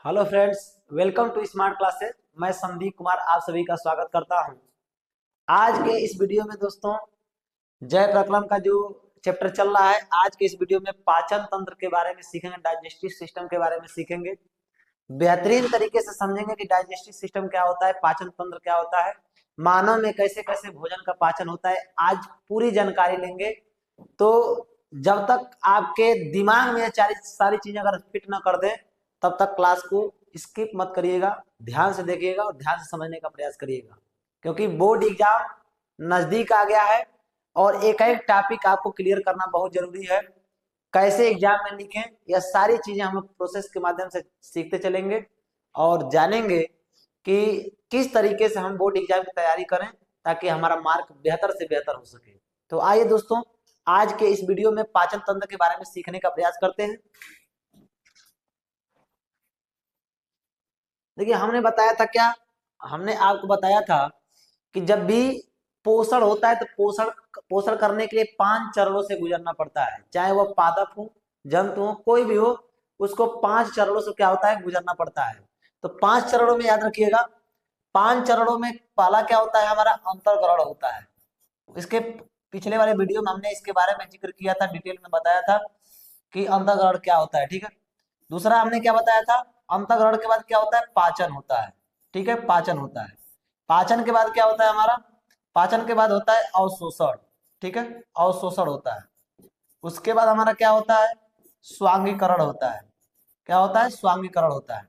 Hello friends, welcome to smart classes. मैं संदीप कुमार आप सभी का स्वागत करता हूं। आज के इस वीडियो में दोस्तों जय प्रक्रम का जो चैप्टर चल रहा है, आज के इस वीडियो में पाचन तंत्र के बारे में सीखेंगे, डाइजेस्टिव सिस्टम के बारे में सीखेंगे। बेहतरीन तरीके से समझेंगे कि डाइजेस्टिव सिस्टम क्या होता है, पाचन तंत्र क्या होता है, मानव में कैसे कैसे भोजन का पाचन होता है। आज पूरी जानकारी लेंगे। तो जब तक आपके दिमाग में ये सारी चीजें अगर फिट ना कर दें, तब तक क्लास को स्किप मत करिएगा, ध्यान से देखिएगा और ध्यान से समझने का प्रयास करिएगा, क्योंकि बोर्ड एग्जाम नजदीक आ गया है और एक एक टॉपिक आपको क्लियर करना बहुत जरूरी है। कैसे एग्जाम में लिखें, यह सारी चीजें हम प्रोसेस के माध्यम से सीखते चलेंगे और जानेंगे कि किस तरीके से हम बोर्ड एग्जाम की तैयारी करें ताकि हमारा मार्क बेहतर से बेहतर हो सके। तो आइए दोस्तों, आज के इस वीडियो में पाचन तंत्र के बारे में सीखने का प्रयास करते हैं। देखिए, हमने बताया था क्या, हमने आपको बताया था कि जब भी पोषण होता है तो पोषण पोषण करने के लिए 5 चरणों से गुजरना पड़ता है। चाहे वह पादप हो, जंतु हो, कोई भी हो, उसको 5 चरणों से क्या होता है, गुजरना पड़ता है। तो 5 चरणों में याद रखिएगा, 5 चरणों में पहला क्या होता है, हमारा अंतर्ग्रहण होता है। इसके पिछले वाले वीडियो में हमने इसके बारे में जिक्र किया था, डिटेल में बताया था कि अंतर्ग्रहण क्या होता है। ठीक है। दूसरा हमने क्या बताया था, अंतर्ग्रहण के बाद क्या होता है, पाचन होता है। ठीक है, पाचन होता है। पाचन के बाद क्या होता है हमारा, पाचन के बाद होता है अवशोषण। ठीक है, अवशोषण होता है। उसके बाद हमारा क्या होता है, स्वांगीकरण होता है। क्या होता है, स्वांगीकरण होता है।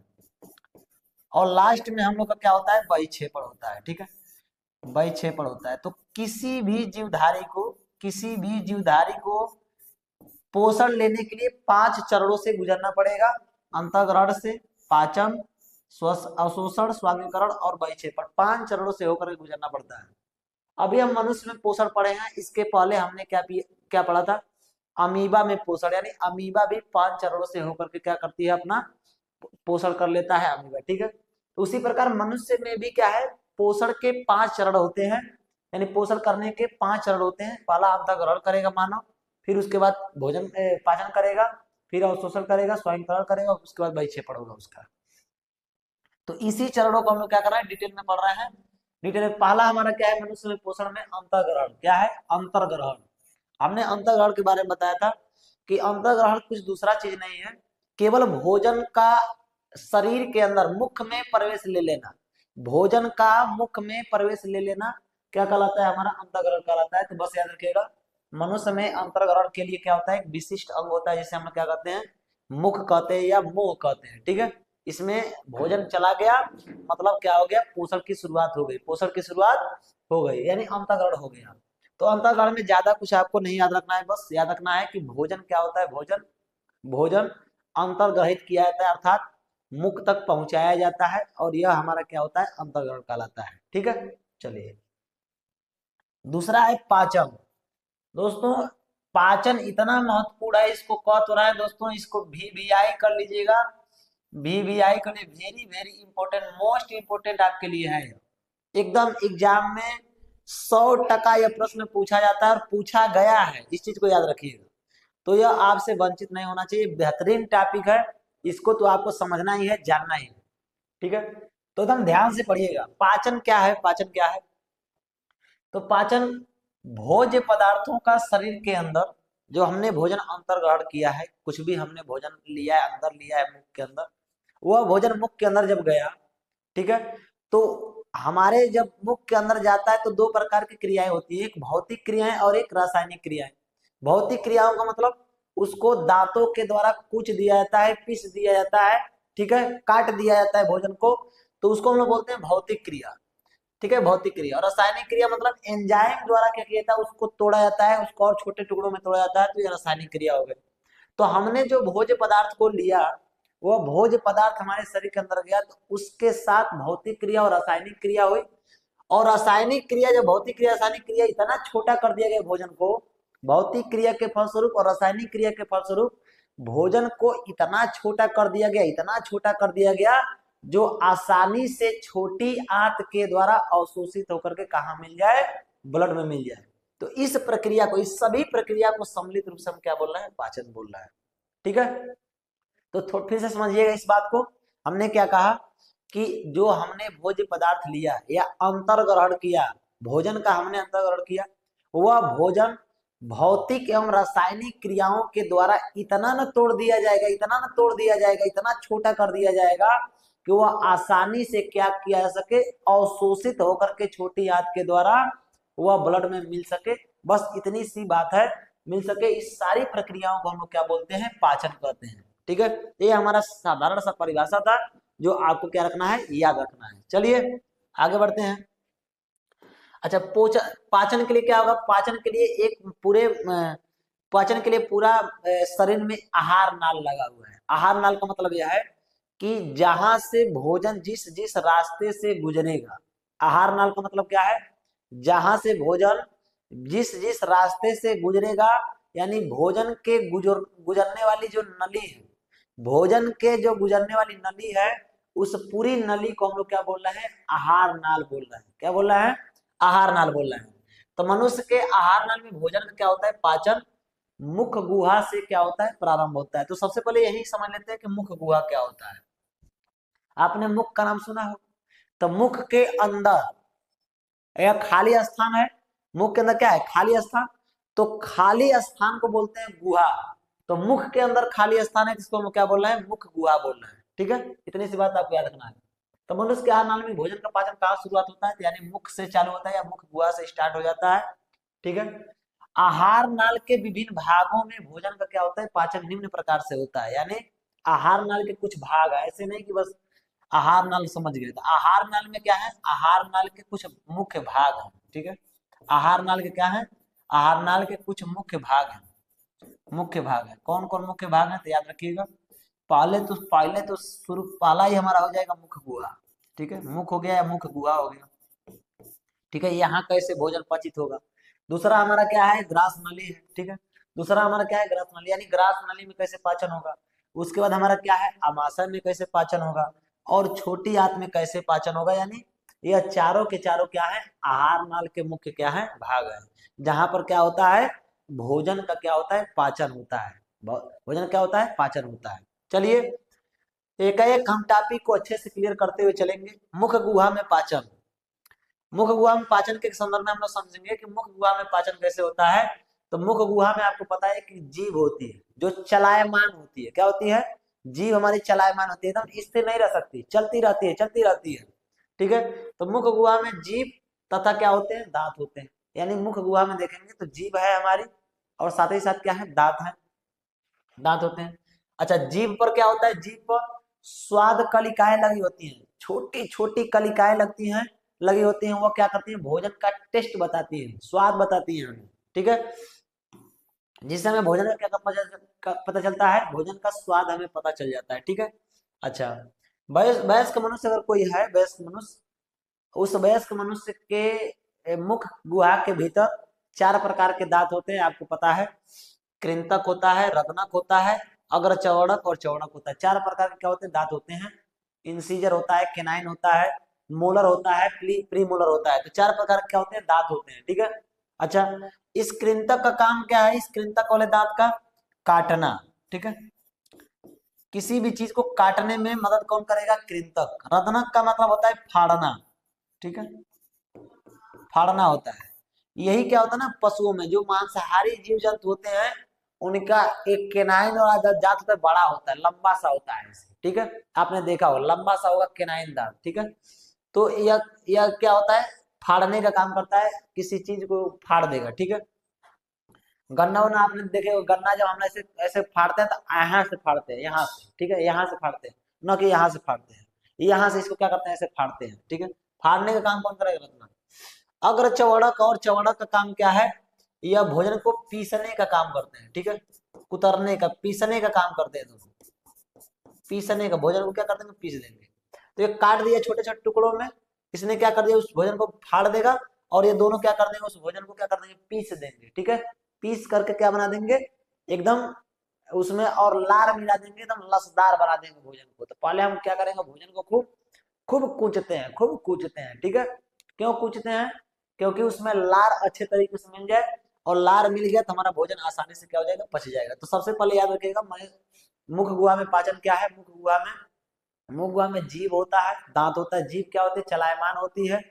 और लास्ट में हम लोग का क्या होता है, बहिक्षेपण होता है। ठीक है, बहिक्षेपण होता है। तो किसी भी जीवधारी को पोषण लेने के लिए 5 चरणों से गुजरना पड़ेगा। अंतःग्रहण से, पाचन, अवशोषण, स्वांगीकरण और बहिक्षेपण, 5 चरणों से होकर गुजरना पड़ता है। अभी हम मनुष्य में पोषण पढ़े हैं, इसके पहले हमने क्या पढ़ा था, अमीबा में पोषण, यानी अमीबा भी 5 चरणों से होकर के क्या करती है, अपना पोषण कर लेता है अमीबा। ठीक है। तो उसी प्रकार मनुष्य में भी क्या है, पोषण के 5 चरण होते हैं, यानी पोषण करने के 5 चरण होते हैं। पहला अंतःग्रहण करेगा मानव, फिर उसके बाद पाचन करेगा, फिर अवशोषण करेगा, स्वांगीकरण करेगा, उसके बाद बहिक्षेपण होगा उसका। तो इसी चरणों को हम लोग क्या कर रहे हैं, डिटेल में पढ़ रहे हैं। डिटेल में पहला हमारा क्या है, मनुष्य में पोषण में अंतःग्रहण। क्या है, अंतर्ग्रहण। हमने अंतर्ग्रहण के बारे में बताया था कि अंतर्ग्रहण कुछ दूसरा चीज नहीं है, केवल भोजन का शरीर के अंदर मुख में प्रवेश ले लेना। भोजन का मुख में प्रवेश ले लेना क्या कहलाता है, हमारा अंतर्ग्रहण कहलाता है। तो बस याद रखिएगा, मनुष्य में अंतर्ग्रहण के लिए क्या होता है, एक विशिष्ट अंग होता है जिसे हम क्या कहते हैं, मुख कहते हैं या मुंह कहते हैं। ठीक है। इसमें भोजन चला गया, मतलब क्या हो गया, पोषण की शुरुआत हो गई, पोषण की शुरुआत हो गई, यानी अंतःग्रहण हो गया। तो अंतःग्रहण में ज्यादा कुछ आपको नहीं याद रखना है, बस याद रखना है कि भोजन क्या होता है, भोजन भोजन अंतर्ग्रहित किया जाता है, अर्थात मुख तक पहुंचाया जाता है, और यह हमारा क्या होता है, अंतर्ग्रहण कहलाता है। ठीक है। चलिए, दूसरा है पाचन। दोस्तों, पाचन इतना महत्वपूर्ण है, इसको कह तो रहा है दोस्तों, इसको VVI कर लीजिएगा। VVI कर लिए, very very important, most important आपके लिए है। एकदम एग्जाम में 100% यह प्रश्न पूछा जाता है और पूछा गया है, इस चीज को याद रखिएगा। तो यह आपसे वंचित नहीं होना चाहिए, बेहतरीन टॉपिक है, इसको तो आपको समझना ही है, जानना ही है। ठीक है। तो एकदम ध्यान से पढ़िएगा, पाचन क्या है, पाचन क्या है। तो पाचन भोज्य पदार्थों का शरीर के अंदर, जो हमने भोजन अंतर्ग्रहण किया है, कुछ भी हमने भोजन लिया है, अंदर लिया है मुख के अंदर, वह भोजन मुख के अंदर जब गया, ठीक है, तो हमारे जब मुख के अंदर जाता है तो 2 प्रकार की क्रियाएं होती है, एक भौतिक क्रियाएं और एक रासायनिक क्रियाएं। भौतिक क्रियाओं का मतलब उसको दांतों के द्वारा कुच दिया जाता है, पीस दिया जाता है, ठीक है, काट दिया जाता है भोजन को, तो उसको हम लोग बोलते हैं भौतिक क्रिया। ठीक है, भौतिक क्रिया। और रासायनिक क्रिया मतलब एंजाइम द्वारा क्या किया जाता है, उसको तोड़ा जाता है, उसको और छोटे टुकड़ों में तोड़ा जाता है, तो ये रासायनिक क्रिया हो गई। तो हमने जो भोज्य पदार्थ को लिया, वह भोज्य पदार्थ हमारे शरीर के अंदर गया, तो उसके साथ भौतिक क्रिया और रासायनिक क्रिया हुई। और रासायनिक क्रिया, जो भौतिक क्रिया रासायनिक क्रिया, इतना छोटा कर दिया गया भोजन को, भौतिक क्रिया के फलस्वरूप और रासायनिक क्रिया के फलस्वरूप भोजन को इतना छोटा कर दिया गया, इतना छोटा कर दिया गया, जो आसानी से छोटी आंत के द्वारा अवशोषित होकर के कहा मिल जाए, ब्लड में मिल जाए। तो इस प्रक्रिया को, इस सभी प्रक्रिया को सम्मिलित रूप से हम क्या बोल रहे हैं, पाचन बोल रहे हैं। ठीक है। तो फिर से समझिएगा इस बात को, हमने क्या कहा कि जो हमने भोज्य पदार्थ लिया या अंतर्ग्रहण किया, भोजन का हमने अंतर्ग्रहण किया, वह भोजन भौतिक एवं रासायनिक क्रियाओं के द्वारा इतना न तोड़ दिया जाएगा, इतना न तोड़ दिया जाएगा, इतना छोटा कर दिया जाएगा कि वह आसानी से क्या किया जा सके, अवशोषित होकर के छोटी आंत के द्वारा वह ब्लड में मिल सके। बस इतनी सी बात है, मिल सके। इस सारी प्रक्रियाओं को हम लोग क्या बोलते हैं, पाचन कहते हैं। ठीक है, ये हमारा साधारण सा परिभाषा था जो आपको क्या रखना है, याद रखना है। चलिए आगे बढ़ते हैं। अच्छा, पाचन के लिए क्या होगा, पाचन के लिए एक पूरे पाचन के लिए पूरा शरीर में आहार नाल लगा हुआ है। आहार नाल का मतलब यह है कि जहां से भोजन जिस जिस रास्ते से गुजरेगा, आहार नाल का मतलब क्या है, जहां से भोजन जिस जिस रास्ते से गुजरेगा, यानी भोजन के गुजरने वाली जो नली है, भोजन के जो गुजरने वाली नली है, उस पूरी नली को हम लोग क्या बोल रहे हैं, आहार नाल बोल रहे हैं। क्या बोल रहे हैं, आहार नाल बोल रहे हैं। तो मनुष्य के आहार नाल में भोजन का क्या होता है, पाचन मुख गुहा से क्या होता है, प्रारंभ होता है। तो सबसे पहले यही समझ लेते हैं कि मुख गुहा क्या होता है। आपने मुख का नाम सुना हो, तो मुख के अंदर यह खाली स्थान है। मुख के अंदर क्या है, खाली स्थान। तो खाली स्थान को बोलते हैं गुहा। तो मुख के अंदर खाली स्थान है जिसको हम क्या बोल रहे हैं, मुख गुहा बोल रहे हैं। ठीक है, इतनी सी बात आपको याद रखना है। तो मनुष्य के आहार नाल में भोजन का पाचन कहाँ शुरुआत होता है, तो यानी मुख से चालू होता है या मुख गुहा से स्टार्ट हो जाता है। ठीक है, आहार नाल के विभिन्न भागों में भोजन का क्या होता है, पाचन निम्न प्रकार से होता है। यानी आहार नाल के कुछ भाग है, ऐसे नहीं कि बस आहार नाल समझ गए। तो आहार नाल में क्या है, आहार नाल के कुछ मुख्य भाग हैं। ठीक है, आहार नाल के क्या है, आहार नाल के कुछ मुख्य भाग हैं। मुख्य भाग है, कौन कौन मुख्य भाग है, तो याद रखिएगा। पहले तो शुरू पहला ही हमारा हो जाएगा मुख गुहा। ठीक है, मुख हो गया या मुख गुहा हो गया। ठीक है, यहाँ कैसे भोजन पचित होगा। दूसरा हमारा क्या है, ग्रास नली है। ठीक है, दूसरा हमारा क्या है, ग्रास नली, यानी ग्रास नली में कैसे पाचन होगा। उसके बाद हमारा क्या है, आमाशय में कैसे पाचन होगा, और छोटी आंत में कैसे पाचन होगा। यानी यह चारों के चारों क्या है, आहार नाल के मुख्य क्या है, भाग है, जहां पर क्या होता है, भोजन का क्या होता है, पाचन होता है। भोजन क्या होता है, पाचन होता है। चलिए एक एक हम टॉपिक को अच्छे से क्लियर करते हुए चलेंगे। मुख गुहा में पाचन, मुख गुहा में पाचन के संदर्भ में हम लोग समझेंगे कि मुख गुहा में पाचन कैसे होता है। तो मुख गुहा में आपको पता है कि जीभ होती है जो चलायमान होती है। क्या होती है, जीभ हमारी चलायमान होती है, एकदम स्थिर नहीं रह सकती, चलती रहती है, चलती रहती है। ठीक है, तो मुख गुहा में जीभ तथा क्या होते हैं, दांत होते हैं। यानी मुख गुहा में देखेंगे तो जीभ है हमारी, और साथ ही साथ क्या है, दांत है, दांत होते हैं। अच्छा, जीभ पर क्या होता है, जीभ पर स्वाद कलिकाएं लगी होती हैं, छोटी छोटी कलिकाएं लगती हैं, लगी होती हैं। वो क्या करती हैं, भोजन का टेस्ट बताती है, स्वाद बताती है हमें। ठीक है, जिससे हमें भोजन का क्या पता चलता है, भोजन का स्वाद हमें पता चल जाता है। ठीक है, अच्छा, वयस्क मनुष्य अगर कोई है, वयस्क मनुष्य, उस वयस्क मनुष्य के मुख गुहा के भीतर 4 प्रकार के दांत होते हैं, आपको पता है। कृंतक होता है, रत्नक होता है, अग्रचौड़क और चौड़क होता है। 4 प्रकार के क्या होते हैं, दांत होते हैं। इंसीजर होता है, केनाइन होता है, मोलर होता है, प्री मोलर होता है। तो 4 प्रकार के क्या होते हैं, दांत होते हैं। ठीक है, अच्छा, इस कृंतक का काम क्या है, इस कृंतक वाले दांत का काटना। ठीक है, किसी भी चीज को काटने में मदद कौन करेगा, कृंतक। रत्नक का मतलब होता है फाड़ना। ठीक है, फाड़ना होता है। यही क्या होता है ना, पशुओं में जो मांसाहारी जीव जंतु होते हैं, उनका एक केनाइन और दांत होता है, बड़ा होता है, लंबा सा होता है। ठीक है, आपने देखा हो, लंबा सा होगा केनाइन दांत। ठीक है, तो यह क्या होता है, फाड़ने का काम करता है, किसी चीज को फाड़ देगा। ठीक है, गन्ना वन्ना आपने देखे हो, गन्ना जब हम ऐसे ऐसे फाड़ते हैं तो यहाँ से फाड़ते हैं, यहाँ से। ठीक है, यहाँ से फाड़ते हैं, न कि यहाँ से फाड़ते हैं, यहाँ से इसको क्या करते हैं, ऐसे फाड़ते हैं। ठीक है, फाड़ने का काम कौन करेगा, रत्ना। अग्र चौड़क और चौड़क का काम क्या है, यह भोजन को पीसने का काम करते हैं। ठीक है, कुतरने का, पीसने का काम करते हैं दोनों। पीसने का, भोजन को क्या करते हैं, पीस देंगे। तो ये काट दिया छोटे छोटे टुकड़ों में, इसने क्या कर दिया, उस भोजन को फाड़ देगा, और ये दोनों क्या कर देंगे, उस भोजन को क्या कर देंगे, पीस देंगे। ठीक है, पीस करके क्या बना देंगे, एकदम उसमें और लार मिला देंगे, एकदम लसदार बना देंगे भोजन को। तो पहले हम क्या करेंगे, भोजन को खूब खूब कूचते हैं, खूब कूचते हैं। ठीक है, क्यों कूचते हैं, क्योंकि उसमें लार अच्छे तरीके से मिल जाए, और लार मिल गया तो हमारा भोजन आसानी से क्या हो जाएगा, पच जाएगा। तो सबसे पहले याद रखिएगा, मुख गुहा में पाचन क्या है, मुख गुहा में मुख गुहा में जीभ होता है, दांत होता है। जीभ क्या होती है? चलायमान होती है।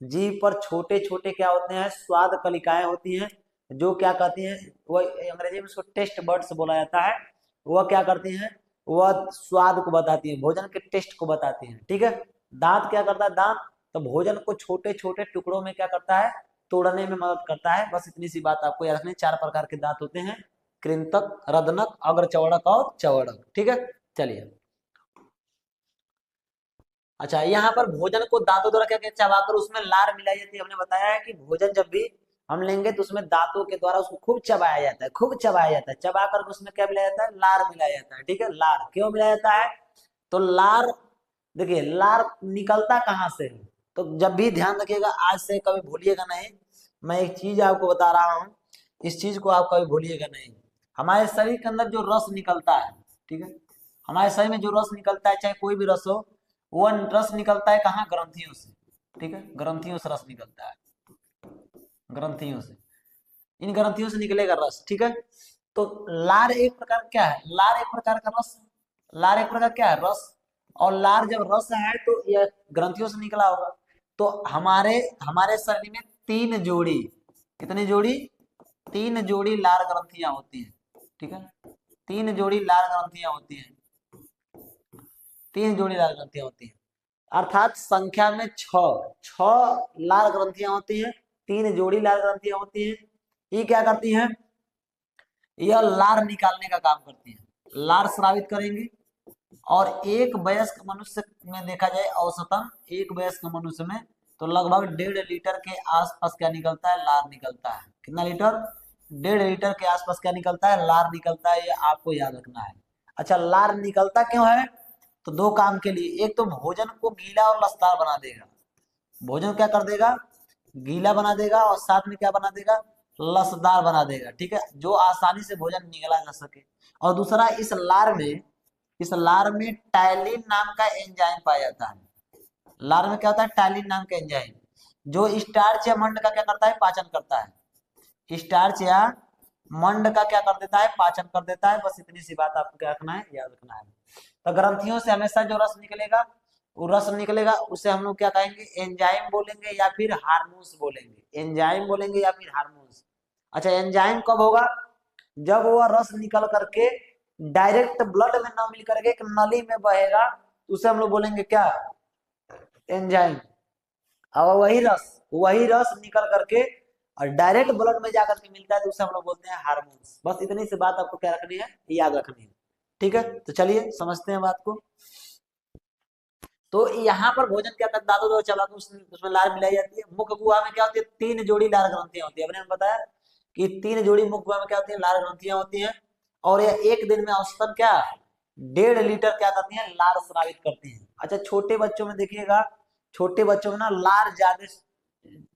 जीभ पर छोटे छोटे क्या होते हैं? स्वाद कलिकाएं होती हैं, जो क्या कहती हैं, वो अंग्रेजी में उसको टेस्ट बर्ड्स बोला जाता है। वह क्या करती हैं? वह स्वाद को बताती है, भोजन के टेस्ट को बताती हैं, ठीक है। दांत क्या करता है? दांत तो भोजन को छोटे छोटे टुकड़ों में क्या करता है? तोड़ने में मदद करता है। बस इतनी सी बात आपको याद रखनी है। 4 प्रकार के दांत होते हैं, कृंतक, रदनक, अग्रचवड़क और चवड़क, ठीक है। चलिए, अच्छा, यहाँ पर भोजन को दांतों द्वारा क्या क्या चबाकर उसमें लार मिलाई जाती है। हमने बताया है कि भोजन जब भी हम लेंगे तो उसमें दांतों के द्वारा उसको खूब चबाया जाता है, खूब चबाया जाता है। चबा कर उसमें क्या मिलाया जाता है? लार मिलाया जाता है, ठीक है। लार क्यों मिलाया जाता है? तो लार, देखिए लार निकलता कहाँ से है? तो जब भी ध्यान रखिएगा, आज से कभी भूलिएगा नहीं। मैं एक चीज आपको बता रहा हूँ, इस चीज को आप कभी भूलिएगा नहीं। हमारे शरीर के अंदर जो रस निकलता है, ठीक है, हमारे शरीर में जो रस निकलता है, चाहे कोई भी रस हो, वो रस निकलता है कहाँ? ग्रंथियों से, ठीक है। ग्रंथियों से रस निकलता है, ग्रंथियों से, इन ग्रंथियों से निकलेगा रस, ठीक है। तो लार एक प्रकार क्या है? लार एक प्रकार का रस, लार एक प्रकार क्या है? रस। और लार जब रस है तो यह ग्रंथियों से निकला होगा। तो हमारे हमारे शरीर में 3 जोड़ी, कितनी जोड़ी? 3 जोड़ी लार ग्रंथियां होती हैं, ठीक है। 3 जोड़ी लार ग्रंथियां होती हैं, 3 जोड़ी लार ग्रंथियां होती हैं। अर्थात संख्या में 6 लाल ग्रंथियां होती हैं, 3 जोड़ी लाल ग्रंथियां होती हैं। ये क्या करती हैं? यह लार निकालने का काम करती हैं, लार स्रावित करेंगे। और एक वयस्क मनुष्य में देखा जाए, औसतन एक वयस्क मनुष्य में तो लगभग 1.5 लीटर के आसपास क्या निकलता है? लार निकलता है। कितना लीटर? 1.5 लीटर के आसपास क्या निकलता है? लार निकलता है। ये आपको याद रखना है। अच्छा, लार निकलता क्यों है? तो 2 काम के लिए। एक तो भोजन को गीला और लसदार बना देगा, भोजन क्या कर देगा? गीला बना देगा, और साथ में क्या बना देगा? लसदार बना देगा, ठीक है, जो आसानी से भोजन निगला जा सके। और दूसरा, इस लार में टाइलिन नाम का एंजाइम पाया जाता है। लार में क्या होता है? टाइलिन नाम का एंजाइम, जो स्टार्च या मंड का क्या करता है? पाचन करता है। स्टार्च या मंड का क्या कर देता है? पाचन कर देता है। बस इतनी सी बात आपको क्या रखना है? याद रखना है। तो ग्रंथियों से हमेशा जो रस निकलेगा, वो रस निकलेगा, उसे हम लोग क्या कहेंगे? एंजाइम बोलेंगे या फिर हार्मोन्स बोलेंगे। एंजाइम बोलेंगे या फिर हार्मोन्स। अच्छा, एंजाइम कब होगा? जब वह रस निकल करके डायरेक्ट ब्लड में न मिल करके एक नली में बहेगा, तो उसे हम लोग बोलेंगे क्या? एंजाइम। और वही रस निकल करके और डायरेक्ट ब्लड में जाकर के मिलता है, तो उसे हम लोग बोलते हैं हार्मोन्स। बस इतनी सी बात आपको क्या रखनी है? याद रखनी है, ठीक है। तो चलिए समझते हैं बात को। तो यहाँ पर भोजन क्या करता है? तो चला उसमें लार मिलाई जाती है। मुख गुहा में क्या होती है? 3 जोड़ी लार ग्रंथियां होती है। हमने बताया कि 3 जोड़ी मुख गुहा में क्या होती है? लार ग्रंथियां होती हैं। और यह एक दिन में औसतन क्या? 1.5 लीटर क्या करती हैं? लार स्रावित करती हैं। अच्छा, छोटे बच्चों में देखिएगा, छोटे बच्चों में ना लार ज्यादा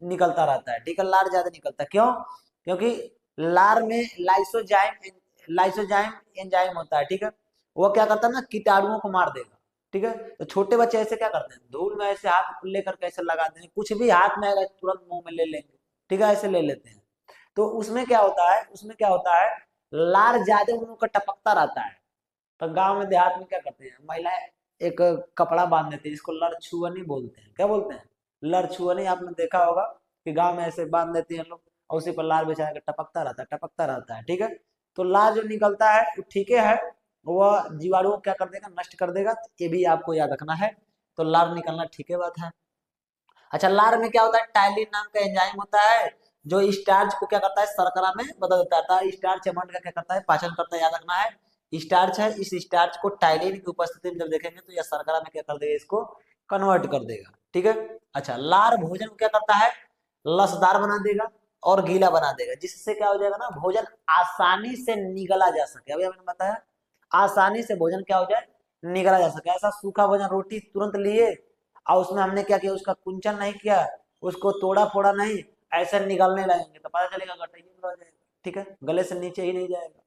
निकलता रहता है, ठीक है। लार ज्यादा निकलता है, क्यों? क्योंकि लार में लाइसोजाइम एंजाइम होता है, ठीक है। वो क्या करता है ना? कीटाणुओं को मार देगा, ठीक है। तो छोटे बच्चे ऐसे क्या करते हैं? धूल में ऐसे हाथ लेकर कैसे लगा देंगे, कुछ भी हाथ में आएगा तुरंत मुंह में ले लेंगे, ठीक है, ऐसे ले लेते हैं। तो उसमें क्या होता है? लार ज्यादा उन लोगों का टपकता रहता है। तो गांव में देहात में क्या करते हैं महिलाएं? एक कपड़ा बांध देती है, इसको लड़छुअनी बोलते हैं। क्या बोलते हैं? लड़छुअनी। आपने देखा होगा कि गांव में ऐसे बांध देती हैं लोग, और उसी पर लार बेचारा का टपकता रहता है, टपकता रहता है, ठीक है। तो लार जो निकलता है वो ठीक है, वह जीवाणुओं को क्या कर देगा? नष्ट कर देगा। ये भी आपको याद रखना है। तो लार निकलना ठीक है, बात है। अच्छा, लार में क्या होता है? टाइलिन नाम का एंजाइम होता है, जो स्टार्च को क्या करता है? शर्करा में बदल देता है। स्टार्च एमंड का क्या करता है? पाचन करता है, याद रखना है। स्टार्च है, इस स्टार्च को टाइलिन की उपस्थिति में जब देखेंगे तो यह शर्करा में क्या कर देगा? इसको कन्वर्ट कर देगा, ठीक है। अच्छा, लार भोजन को क्या करता है? लसदार बना देगा और गीला बना देगा, जिससे क्या हो जाएगा ना? भोजन आसानी से निगला जा सके। अभी हमने बताया, आसानी से भोजन क्या हो जाए? निगला जा सके। ऐसा सूखा भोजन, रोटी तुरंत लिए और उसमें हमने क्या किया? उसका कुंचन नहीं किया, उसको तोड़ा फोड़ा नहीं, ऐसे निगलने लगेंगे तो पता चलेगा गठरी में रह जाएगा, ठीक है, गले से नीचे ही नहीं जाएगा।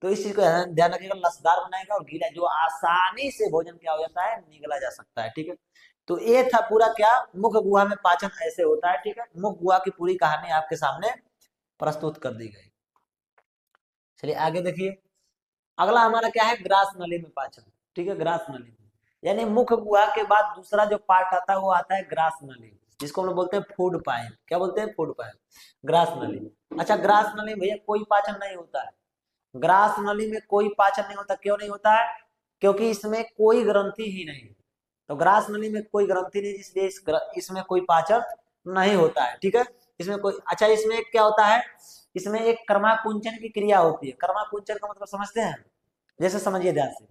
तो इस चीज को ध्यान रखिएगा, लसदार बनाएगा और गीला, जो आसानी से भोजन क्या हो जाता है? निगला जा सकता है, ठीक है। तो ये था पूरा क्या? मुख गुहा में पाचन ऐसे होता है, ठीक है। मुख गुहा की पूरी कहानी आपके सामने प्रस्तुत कर दी गई। चलिए आगे देखिए, अगला हमारा क्या है? ग्रास नली में पाचन, ठीक है, ग्रास नली में। यानी मुख गुहा के बाद दूसरा जो पार्ट आता है वो आता है ग्रास नली, जिसको हम लोग बोलते हैं फूड पाइप। क्या बोलते हैं? फूड पाइप, ग्रास नली। अच्छा, ग्रास नली में भैया कोई पाचन नहीं होता है। ग्रास नली में कोई पाचन नहीं होता। क्यों नहीं होता है? क्योंकि इसमें कोई ग्रंथि ही नहीं। तो ग्रास नली में कोई ग्रंथि नहीं, इसलिए इसमें कोई पाचन नहीं होता है। ठीक है, इसमें कोई, अच्छा इसमें क्या होता है, इसमें एक कर्माकुंचन की क्रिया होती है। कर्माकुंचन का मतलब समझते हैं? जैसे समझिए ध्यान से,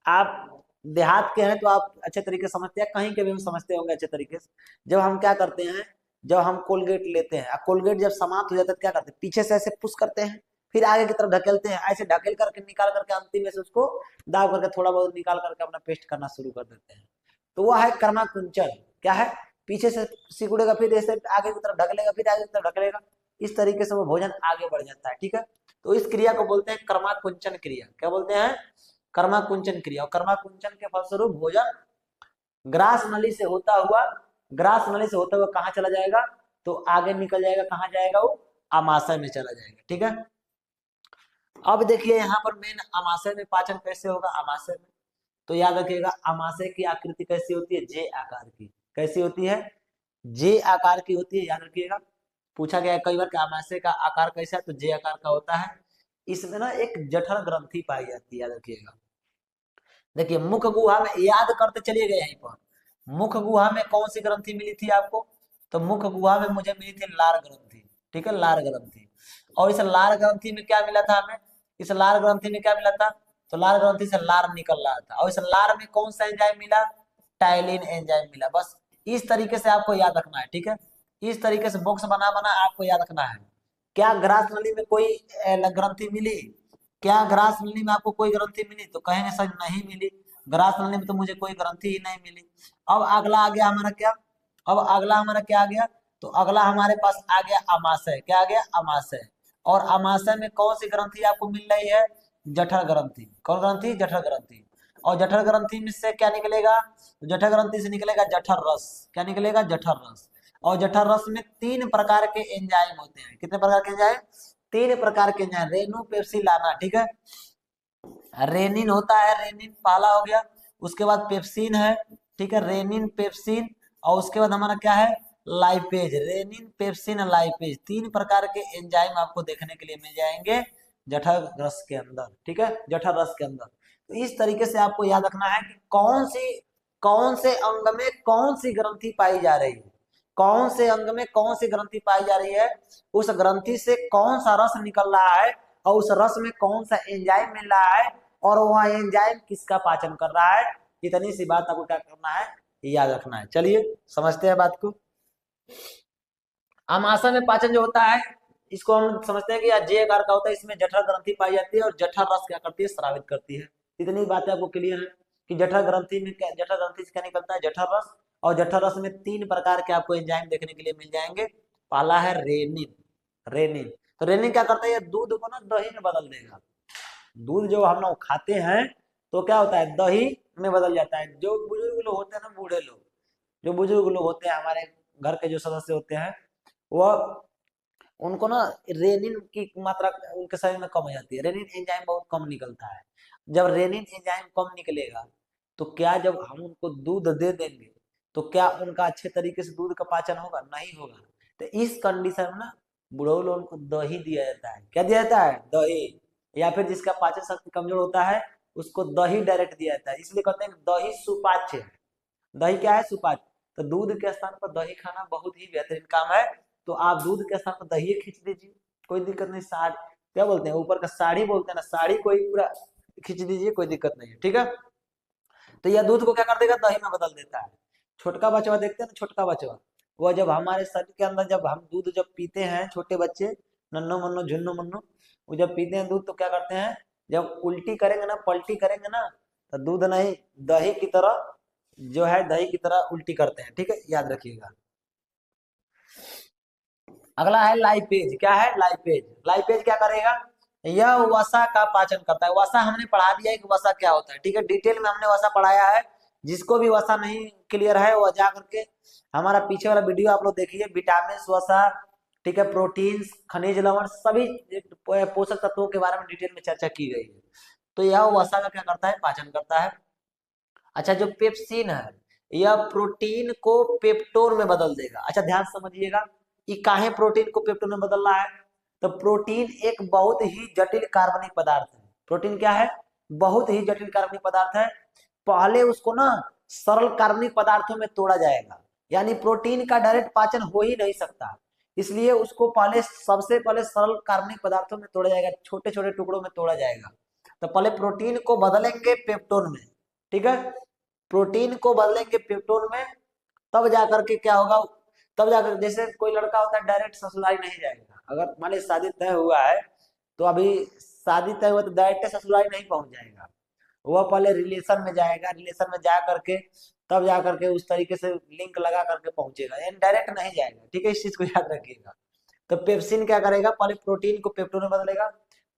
आप देहात के हैं तो आप अच्छे तरीके से समझते हैं, कहीं के भी हम समझते होंगे अच्छे तरीके से। जब हम क्या करते हैं, जब हम कोलगेट लेते हैं, कोलगेट जब समाप्त हो जाता है तो क्या करते हैं, पीछे से ऐसे पुश करते हैं, फिर आगे की तरफ ढकेलते हैं, ऐसे ढकेल करके निकाल करके अंतिम में से उसको दाब करके थोड़ा बहुत निकाल करके अपना पेस्ट करना शुरू कर देते हैं। तो वह है कर्माकुंचन। क्या है? पीछे से सिकुड़ेगा, फिर ऐसे आगे की तरफ ढकेलेगा, फिर आगे की तरफ ढकेलेगा, इस तरीके से वो भोजन आगे बढ़ जाता है। ठीक है, तो इस क्रिया को बोलते हैं कर्माकुंचन क्रिया। क्या बोलते हैं? कर्माकुंचन क्रिया। और कर्माकुंचन के फलस्वरूप भोजन ग्रास नली से होता हुआ, ग्रास नली से होता हुआ कहाँ चला जाएगा, तो आगे निकल जाएगा। कहाँ जाएगा वो? आमाशय में चला जाएगा। ठीक है, अब देखिए यहाँ पर मेन आमाशय में पाचन कैसे होगा। आमाशय में तो याद रखिएगा, आमाशय की आकृति कैसी होती है? जे आकार की। कैसी होती है? जे आकार की होती है, याद रखिएगा। पूछा गया है कई बार कि आमाशय का आकार कैसा है, तो जे आकार का होता है। इसमें ना एक जठर ग्रंथि पाई जाती है, याद रखिएगा। देखिए मुख गुहा में, याद करते चलिए गए यहीं पर, मुख गुहा में कौन सी ग्रंथि मिली थी आपको? तो मुख गुहा में मुझे मिली थी लार ग्रंथि। ठीक है, लार ग्रंथि। और इस लार ग्रंथि में क्या मिला था हमें? इस लार ग्रंथि में क्या मिला था? तो लार ग्रंथि से लार निकल रहा था, और इस लार में कौन सा एंजाइम मिला? टाइलिन एंजाइम मिला। बस इस तरीके से आपको याद रखना है। ठीक है, इस तरीके से बॉक्स बना बना आपको याद रखना है। क्या ग्रास नली में कोई ग्रंथि मिली? क्या ग्रास नली में आपको कोई ग्रंथि मिली? तो कहेंगे सर नहीं मिली, ग्रास नली में तो मुझे कोई ग्रंथि ही नहीं मिली। अब अगला आ गया हमारा क्या? अब अगला हमारा क्या आ गया? तो अगला हमारे पास आ गया अमाशय। क्या आ गया? अमाशय। और अमाशय में कौन सी ग्रंथि आपको मिल रही है? जठर ग्रंथि। कौन ग्रंथि? जठर ग्रंथि। और जठर ग्रंथि में से क्या निकलेगा? तो जठर ग्रंथि से निकलेगा जठर रस। क्या निकलेगा? जठर रस। और जठर रस में 3 प्रकार के एंजाइम होते हैं। कितने प्रकार के एंजाइम? 3 प्रकार के एंजाइम, रेनू पेप्सी लाना। ठीक है, रेनिन होता है, रेनिन पहला हो गया। उसके बाद पेप्सिन है। ठीक है, रेनिन पेप्सिन। और उसके बाद हमारा क्या है? लाइपेज। रेनिन पेप्सिन लाइपेज, 3 प्रकार के एंजाइम आपको देखने के लिए मिल जाएंगे जठर रस के अंदर। ठीक है, जठर रस के अंदर। तो इस तरीके से आपको याद रखना है कि कौन से अंग में कौन सी ग्रंथि पाई जा रही है, कौन से अंग में कौन सी ग्रंथि पाई जा रही है, उस ग्रंथि से कौन सा रस निकल रहा है, और उस रस में कौन सा एंजाइम मिल रहा है, और वह एंजाइम किसका पाचन कर रहा है। इतनी सी बात आपको क्या करना है? याद रखना है। चलिए समझते हैं बात को। आमाशय में पाचन जो होता है, इसको हम समझते हैं कि जे आकार का होता है। इसमें जठर ग्रंथि पाई जाती है और जठर रस क्या करती है? स्रावित करती है। इतनी बातें आपको क्लियर है कि जठर ग्रंथि में क्या, जठर ग्रंथि से क्या निकलता है? जठर रस। और जठर रस में 3 प्रकार के आपको एंजाइम देखने के लिए मिल जाएंगे। पहला है रेनिन। रेनिन, तो रेनिन क्या करता है? ये दूध को ना दही में बदल देगा। दूध जो हम लोग खाते हैं तो क्या होता है? दही में बदल जाता है। जो बुजुर्ग लोग होते हैं ना, बूढ़े लोग, जो बुजुर्ग लोग होते हैं, हमारे घर के जो सदस्य होते हैं, वह, उनको ना रेनिन की मात्रा उनके शरीर में कम हो जाती है। रेनिन एंजाइम बहुत कम निकलता है। जब रेनिन एंजाइम कम निकलेगा तो क्या, जब हम उनको दूध दे देंगे तो क्या उनका अच्छे तरीके से दूध का पाचन होगा? नहीं होगा। तो इस कंडीशन में ना बुढ़ऊ लोगों को दही दिया जाता है। क्या दिया जाता है? दही। या फिर जिसका पाचन शक्ति कमजोर होता है उसको दही डायरेक्ट दिया जाता है। इसलिए कहते हैं दही सुपाच्य है। दही क्या है? सुपाच्य। तो दूध के स्थान पर दही खाना बहुत ही बेहतरीन काम है। तो आप दूध के स्थान पर दही खींच दीजिए, कोई दिक्कत नहीं। साड़ी क्या बोलते हैं, ऊपर का साड़ी बोलते हैं ना, साड़ी कोई पूरा खींच दीजिए, कोई दिक्कत नहीं है। ठीक है, तो यह दूध को क्या कर देगा? दही में बदल देता है। छोटका बचवा देखते हैं ना, छोटका बचवा, वह जब हमारे शरीर के अंदर, जब हम दूध जब पीते हैं, छोटे बच्चे, नन्नो मन्नो झुन्नो मन्नो, वो जब पीते हैं दूध तो क्या करते हैं? जब उल्टी करेंगे ना, पलटी करेंगे ना, तो दूध नहीं, दही की तरह, जो है दही की तरह उल्टी करते हैं। ठीक है, याद रखिएगा। अगला है लाइपेज। क्या है? लाइपेज। लाइपेज क्या करेगा? यह वसा का पाचन करता है। वसा हमने पढ़ा दिया है कि वसा क्या होता है। ठीक है, डिटेल में हमने वसा पढ़ाया है। जिसको भी वसा नहीं क्लियर है वो जा करके हमारा पीछे वाला वीडियो आप लोग देखिए। विटामिन, वसा, ठीक है, प्रोटीन्स, खनिज लवण, सभी पोषक तत्वों के बारे में डिटेल में चर्चा की गई है। तो यह वसा का क्या करता है? पाचन करता है। अच्छा, जो पेप्सिन है यह प्रोटीन को पेप्टोन में बदल देगा। अच्छा ध्यान से समझिएगा, ये काहे प्रोटीन को पेप्टोन में बदल रहा है? तो प्रोटीन एक बहुत ही जटिल कार्बनिक पदार्थ है। प्रोटीन क्या है? बहुत ही जटिल कार्बनिक पदार्थ है। पहले उसको ना सरल कार्बनिक पदार्थों में तोड़ा जाएगा, यानी प्रोटीन का डायरेक्ट पाचन हो ही नहीं सकता, इसलिए उसको पहले सबसे पहले सरल कार्बनिक पदार्थों में तोड़ा जाएगा, छोटे छोटे टुकड़ों में तोड़ा जाएगा। तो पहले प्रोटीन को बदलेंगे पेप्टोन में, ठीक है, प्रोटीन को बदलेंगे पेप्टोन में, तब जाकर के क्या होगा, तब जाकर जैसे कोई लड़का होता है डायरेक्ट ससुराल नहीं जाएगा, अगर मान लीजिए शादी तय हुआ है तो अभी शादी तय हुआ तो डायरेक्ट ससुराल नहीं पहुंच जाएगा, वह पहले रिलेशन में जाएगा, रिलेशन में जा करके तब जा करके उस तरीके से लिंक लगा करके पहुंचेगा, यानी डायरेक्ट नहीं जाएगा, ठीक है, इस चीज को याद रखिएगा। तो पेप्सिन क्या करेगा, पहले प्रोटीन को पेप्टोन में बदलेगा,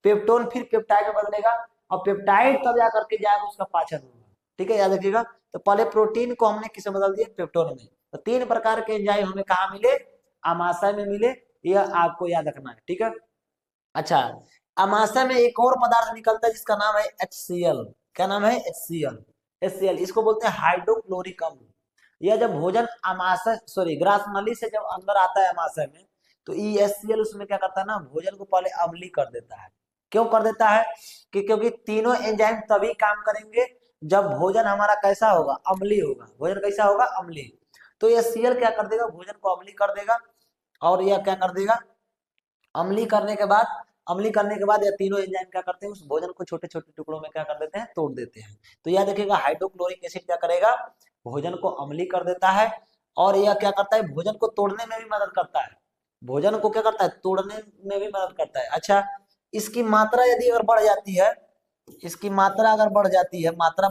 पेप्टोन फिर पेप्टाइड में बदलेगा, और पेप्टाइड तब जा करके जाएगा उसका पाचन होगा, ठीक है, याद रखिएगा। तो पहले प्रोटीन को हमने किस में बदल दिया, पेप्टोन में। तो 3 प्रकार के एंजाइम हमें कहा मिले, आमाशय में मिले, यह आपको याद रखना है, ठीक है। अच्छा, अमाशय में एक और पदार्थ निकलता है जिसका नाम है HCl। क्या नाम है? HCl। HCl इसको बोलते हैं हाइड्रोक्लोरिक अम्ल। यह जब भोजन अमाशय सॉरी ग्रास नली से जब अंदर आता है अमाशय में, तो ये HCl उसमें क्या करता है ना, भोजन को पहले अम्लीय कर देता है। क्यों कर देता है? क्योंकि तीनों एंजाइम तभी काम करेंगे जब भोजन हमारा कैसा होगा, अम्लीय होगा। भोजन कैसा होगा? अम्लीय। तो HCl क्या कर देगा, भोजन को अम्लीय कर देगा, और यह क्या कर देगा, अम्लीय करने के बाद, अम्लीय करने के बाद यह तीनों एंजाइम क्या करते हैं, उस भोजन को छोटे छोटे टुकड़ों में क्या कर देते हैं, तोड़ देते हैं। तो यह देखिएगा हाइड्रोक्लोरिक एसिड क्या करेगा, भोजन को अम्लीय कर देता है, और यह क्या करता है, भोजन को तोड़ने में भी मदद करता है। भोजन को क्या करता है, तोड़ने में भी मदद करता है। अच्छा, इसकी मात्रा यदि अगर बढ़ जाती है, इसकी मात्रा अगर बढ़ जाती है, मात्रा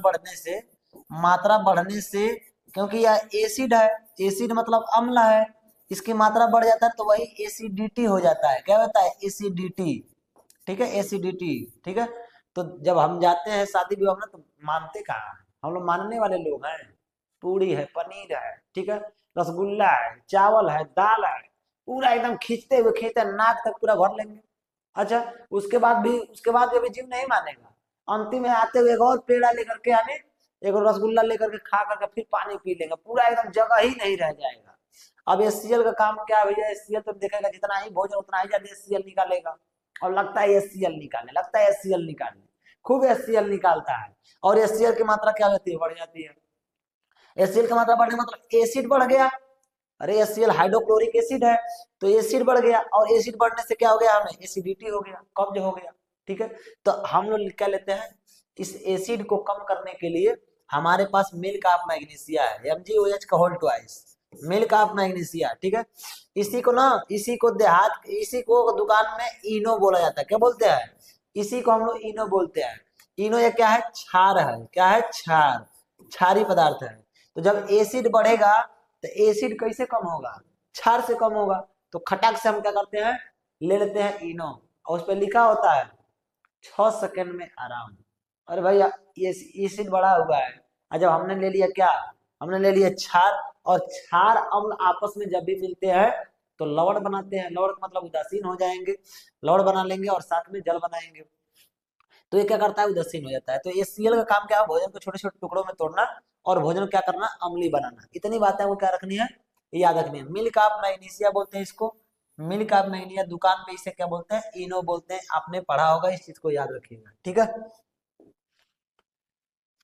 बढ़ने से, क्योंकि यह एसिड है, एसिड मतलब अम्ल है, इसकी मात्रा बढ़ जाता है तो वही एसिडिटी हो जाता है। क्या होता है? एसिडिटी, ठीक है, एसिडिटी, ठीक है। तो जब हम जाते हैं शादी विवाह में तो मानते कहाँ हैं? हम लोग मानने वाले लोग हैं। पूड़ी है, पनीर है, ठीक है, रसगुल्ला है, चावल है, दाल है, पूरा एकदम खींचते हुए खींचते नाक तक पूरा भर लेंगे। अच्छा, उसके बाद भी जिम नहीं मानेगा, अंतिम में आते हुए एक और पेड़ा लेकर के आने, एक और रसगुल्ला लेकर के खा करके फिर पानी पी लेंगे, पूरा एकदम जगह ही नहीं रह जाएगा। अब HCl का काम क्या है भैया, HCl तो देखेगा जितना ही भोजन उतना ही ज्यादा HCl निकालेगा, और लगता है HCl निकालने खूब HCl निकालता है, और HCl की मात्रा क्या होती है, बढ़ जाती है। HCl की मात्रा बढ़ने मतलब एसिड बढ़ गया, अरे HCl हाइड्रोक्लोरिक एसिड है, तो एसिड बढ़ गया, और एसिड बढ़ने से क्या हो गया, हमें एसिडिटी हो गया, कब्ज हो गया, ठीक है। तो हम लोग क्या लेते हैं, इस एसिड को कम करने के लिए हमारे पास मिल्क ऑफ मैग्नीशिया है, MgOH का whole twice, milk of magnesia, ठीक है। इसी को दुकान में इनो बोला जाता है। क्या बोलते हैं? इसी को हम लोग इनो बोलते हैं। इनो ये क्या है? क्षार है। क्या है? क्षार, क्षारी पदार्थ है। तो जब एसिड बढ़ेगा तो एसिड कैसे कम होगा? क्षार से कम होगा। तो खटाक से हम क्या करते हैं, ले लेते हैं इनो, और उस पर लिखा होता है 6 सेकंड में आराम। अरे भैया ये एसिड बढ़ा हुआ है, और जब हमने ले लिया क्या, हमने ले लिया क्षार, और क्षार अम्ल आपस में जब भी मिलते हैं तो लवण बनाते हैं। लवण का मतलब उदासीन हो जाएंगे, लवण बना लेंगे और साथ में जल बनाएंगे, तो ये क्या करता है, उदासीन हो जाता है। तो HCl का काम क्या है, भोजन को छोटे छोटे टुकड़ों में तोड़ना, और भोजन क्या करना, अम्लीय बनाना। इतनी बातें वो क्या रखनी है, याद रखनी है। मिल्क ऑफ मैग्नीशिया बोलते हैं इसको, मिल्क ऑफ मैग्नीशिया, दुकान पे इसे क्या बोलते हैं, इनो बोलते हैं। आपने पढ़ा होगा, इस चीज को याद रखिएगा, ठीक है।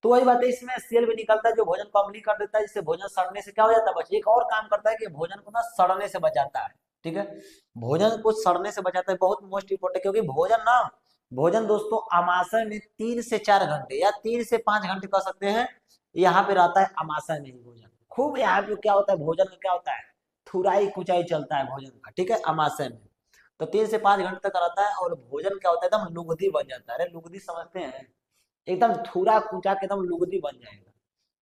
तो वही बात है, इसमें HCl भी निकलता है जो भोजन को अम्लीय कर देता है, जिससे भोजन सड़ने से क्या हो जाता है, बच। एक और काम करता है कि भोजन को ना सड़ने से बचाता है, ठीक है, भोजन को सड़ने से बचाता है, बहुत मोस्ट इंपोर्टेंट। क्योंकि भोजन दोस्तों अमाशय में 3 से 4 घंटे या 3 से 5 घंटे कह सकते हैं, यहाँ पे रहता है अमाशय में ही भोजन। खूब यहाँ पे क्या होता है, भोजन में क्या होता है, थुराई कुचाई चलता है भोजन का, ठीक है, अमाशय में। तो 3 से 5 घंटे तक रहता है, और भोजन क्या होता है, एकदम लुगदी बन जाता है। अरे लुगदी समझते हैं, एकदम थूरा कुचा के एकदम लुगदी बन जाएगा,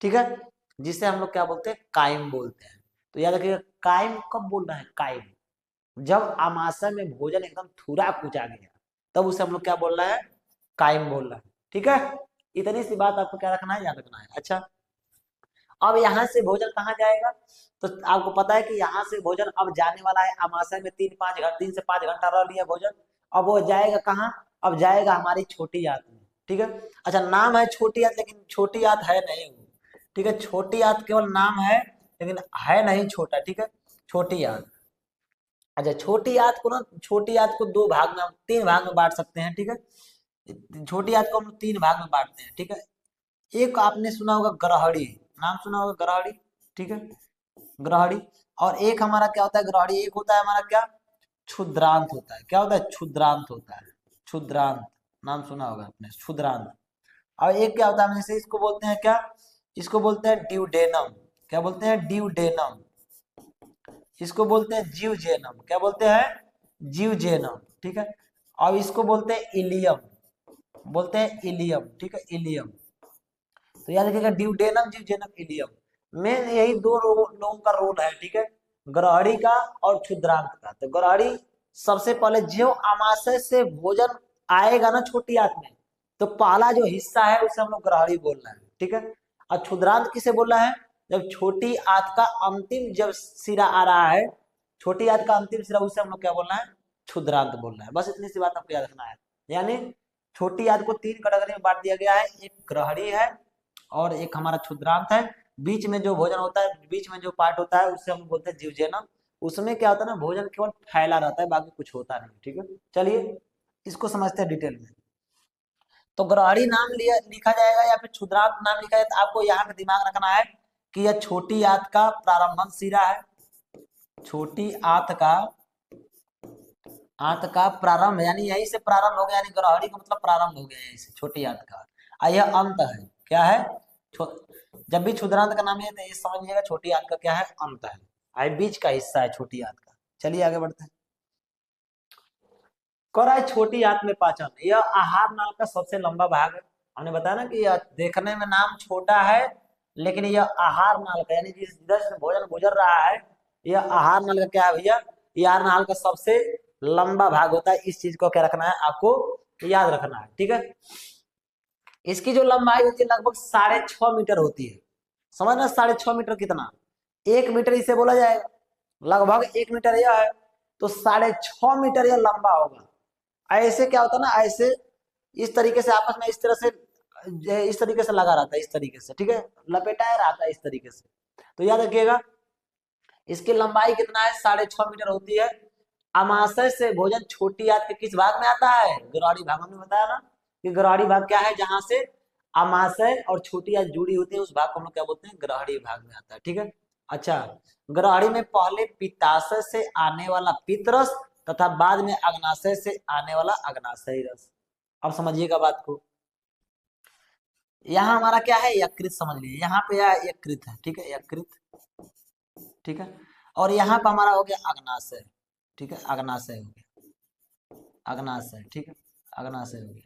ठीक है, जिसे हम लोग क्या बोलते हैं, कायम बोलते हैं। तो याद रखिएगा, कायम कब बोल रहे हैं, कायम जब अमाशय में भोजन एकदम थूरा कुचा गया, तब उसे हम लोग क्या बोल रहे हैं, कायम बोल रहे हैं, ठीक है। इतनी सी बात आपको क्या रखना है, याद रखना है। अच्छा, अब यहाँ से भोजन कहाँ जाएगा, तो आपको पता है कि यहाँ से भोजन अब जाने वाला है अमाशय में, 3 से 5 घंटा रह लिया भोजन, अब वो जाएगा कहाँ, अब जाएगा हमारी छोटी आंत में, ठीक है। अच्छा, नाम है छोटी आंत, लेकिन छोटी आंत है नहीं वो, ठीक है। छोटी आंत केवल नाम है, लेकिन है नहीं छोटा, ठीक है। छोटी आंत। अच्छा, छोटी आंत को ना, छोटी आंत को दो भाग में, तीन भाग में बांट सकते हैं, ठीक है। छोटी आंत को हम तीन भाग में बांटते हैं, ठीक है। एक आपने सुना होगा ग्रहड़ी, नाम सुना होगा ग्रहड़ी, ठीक है, ग्रहड़ी। और एक हमारा क्या होता है ग्रहड़ी, एक होता है हमारा क्या, क्षुद्रांत होता है। क्या होता है, क्षुद्रांत होता है, क्षुद्रांत, नाम सुना होगा आपने, क्षुद्रांत। और एक क्या होता है, जैसे इसको बोलते हैं क्या, इसको बोलते हैं ड्यूडेनम। क्या बोलते हैं, ड्यूडेनम। इसको बोलते हैं जीवजेनम। क्या बोलते हैं, जीवजेनम, ठीक है। और इसको बोलते हैं इलियम, बोलते हैं इलियम, ठीक है, इलियम। तो याद रखिएगा, ड्यूडेनम, जीवजेनम, इलियम। मेन यही दो लोगों का रोल है, ठीक है, ग्रहणी का और क्षुद्रांत का। तो ग्रहणी सबसे पहले जो आमाशय से भोजन आएगा ना छोटी आंत में, तो पहला जो हिस्सा है उसे हम लोग ग्रहणी बोल रहे हैं, ठीक है। और क्षुद्रांत किसे बोल रहा है, जब छोटी आंत का अंतिम जब सिरा आ रहा है, छोटी आंत का अंतिम सिरा, उसे हम लोग क्या बोलना है, क्षुद्रांत बोलना है। बस इतनी सी बात आपको याद रखना है। यानी छोटी आंत को तीन कैटेगरी में बांट दिया गया है, एक ग्रहणी है और एक हमारा क्षुद्रांत है। बीच में जो भोजन होता है, बीच में जो पार्ट होता है, उसे हम बोलते हैं जीवजेनम। उसमें क्या होता है ना, भोजन केवल फैला रहता है, बाकी कुछ होता नहीं, ठीक है। चलिए इसको समझते हैं डिटेल में। तो ग्रहणी नाम लिया लिखा जाएगा या फिर क्षुद्रांत नाम लिखा जाए, तो आपको यहाँ पे दिमाग रखना है कि यह छोटी आंत का प्रारंभन सिरा है। छोटी आंत का प्रारंभ, यानी यहीं से प्रारंभ हो गया, यानी ग्रहणी का मतलब प्रारंभ हो गया यहीं से, छोटी आंत का। और यह अंत है, क्या है, जब भी क्षुद्रांत का नाम है तो ये समझ लीजिएगा छोटी आंत का क्या है, अंत है, आई बीच का हिस्सा है छोटी आंत का। चलिए आगे बढ़ते हैं। कह रहा है छोटी आंत में पाचन, यह आहार नाल का सबसे लंबा भाग है। हमने बताया ना कि यह देखने में नाम छोटा है, लेकिन यह आहार नाल का, यानी जिस जिधर से भोजन गुजर रहा है, यह आहार नाल का क्या है भैया, यह आहार नाल का सबसे लंबा भाग होता है। इस चीज को क्या रखना है, आपको याद रखना है, ठीक है। इसकी जो लंबाई होती है लगभग 6.5 मीटर होती है। समझना, 6.5 मीटर कितना, 1 मीटर इसे बोला जाएगा, लगभग 1 मीटर यह है, तो 6.5 मीटर यह लंबा होगा। ऐसे क्या होता है ना, ऐसे इस तरीके से आपस में इस तरह से, इस तरीके से लगा रहता है, इस तरीके से, ठीक है, लपेटाया रहता है इस तरीके से। तो याद रखिएगा, इसकी लंबाई कितना है, 6.5 मीटर होती है। अमाशय से भोजन छोटी आंत के किस भाग में आता है, ग्रहणी भाग। हमने बताया ना कि ग्रहणी भाग क्या है, जहां से अमाशय और छोटी आंत जुड़ी होती है, उस भाग को हम लोग क्या बोलते हैं, ग्रहणी भाग में आता है, ठीक है। अच्छा, ग्रहणी में पहले पित्ताशय से आने वाला पित्तरस तथा बाद में अग्नाशय से आने वाला अग्नाशयी रस। अब समझिएगा बात को, यहाँ हमारा क्या है, यकृत समझ लीजिए, यहाँ पे यह यकृत है, ठीक है, यकृत, ठीक है। और यहाँ पे हमारा हो गया अग्नाशय, ठीक है, अग्नाशय हो गया, अग्नाशय, ठीक है, अग्नाशय हो गया।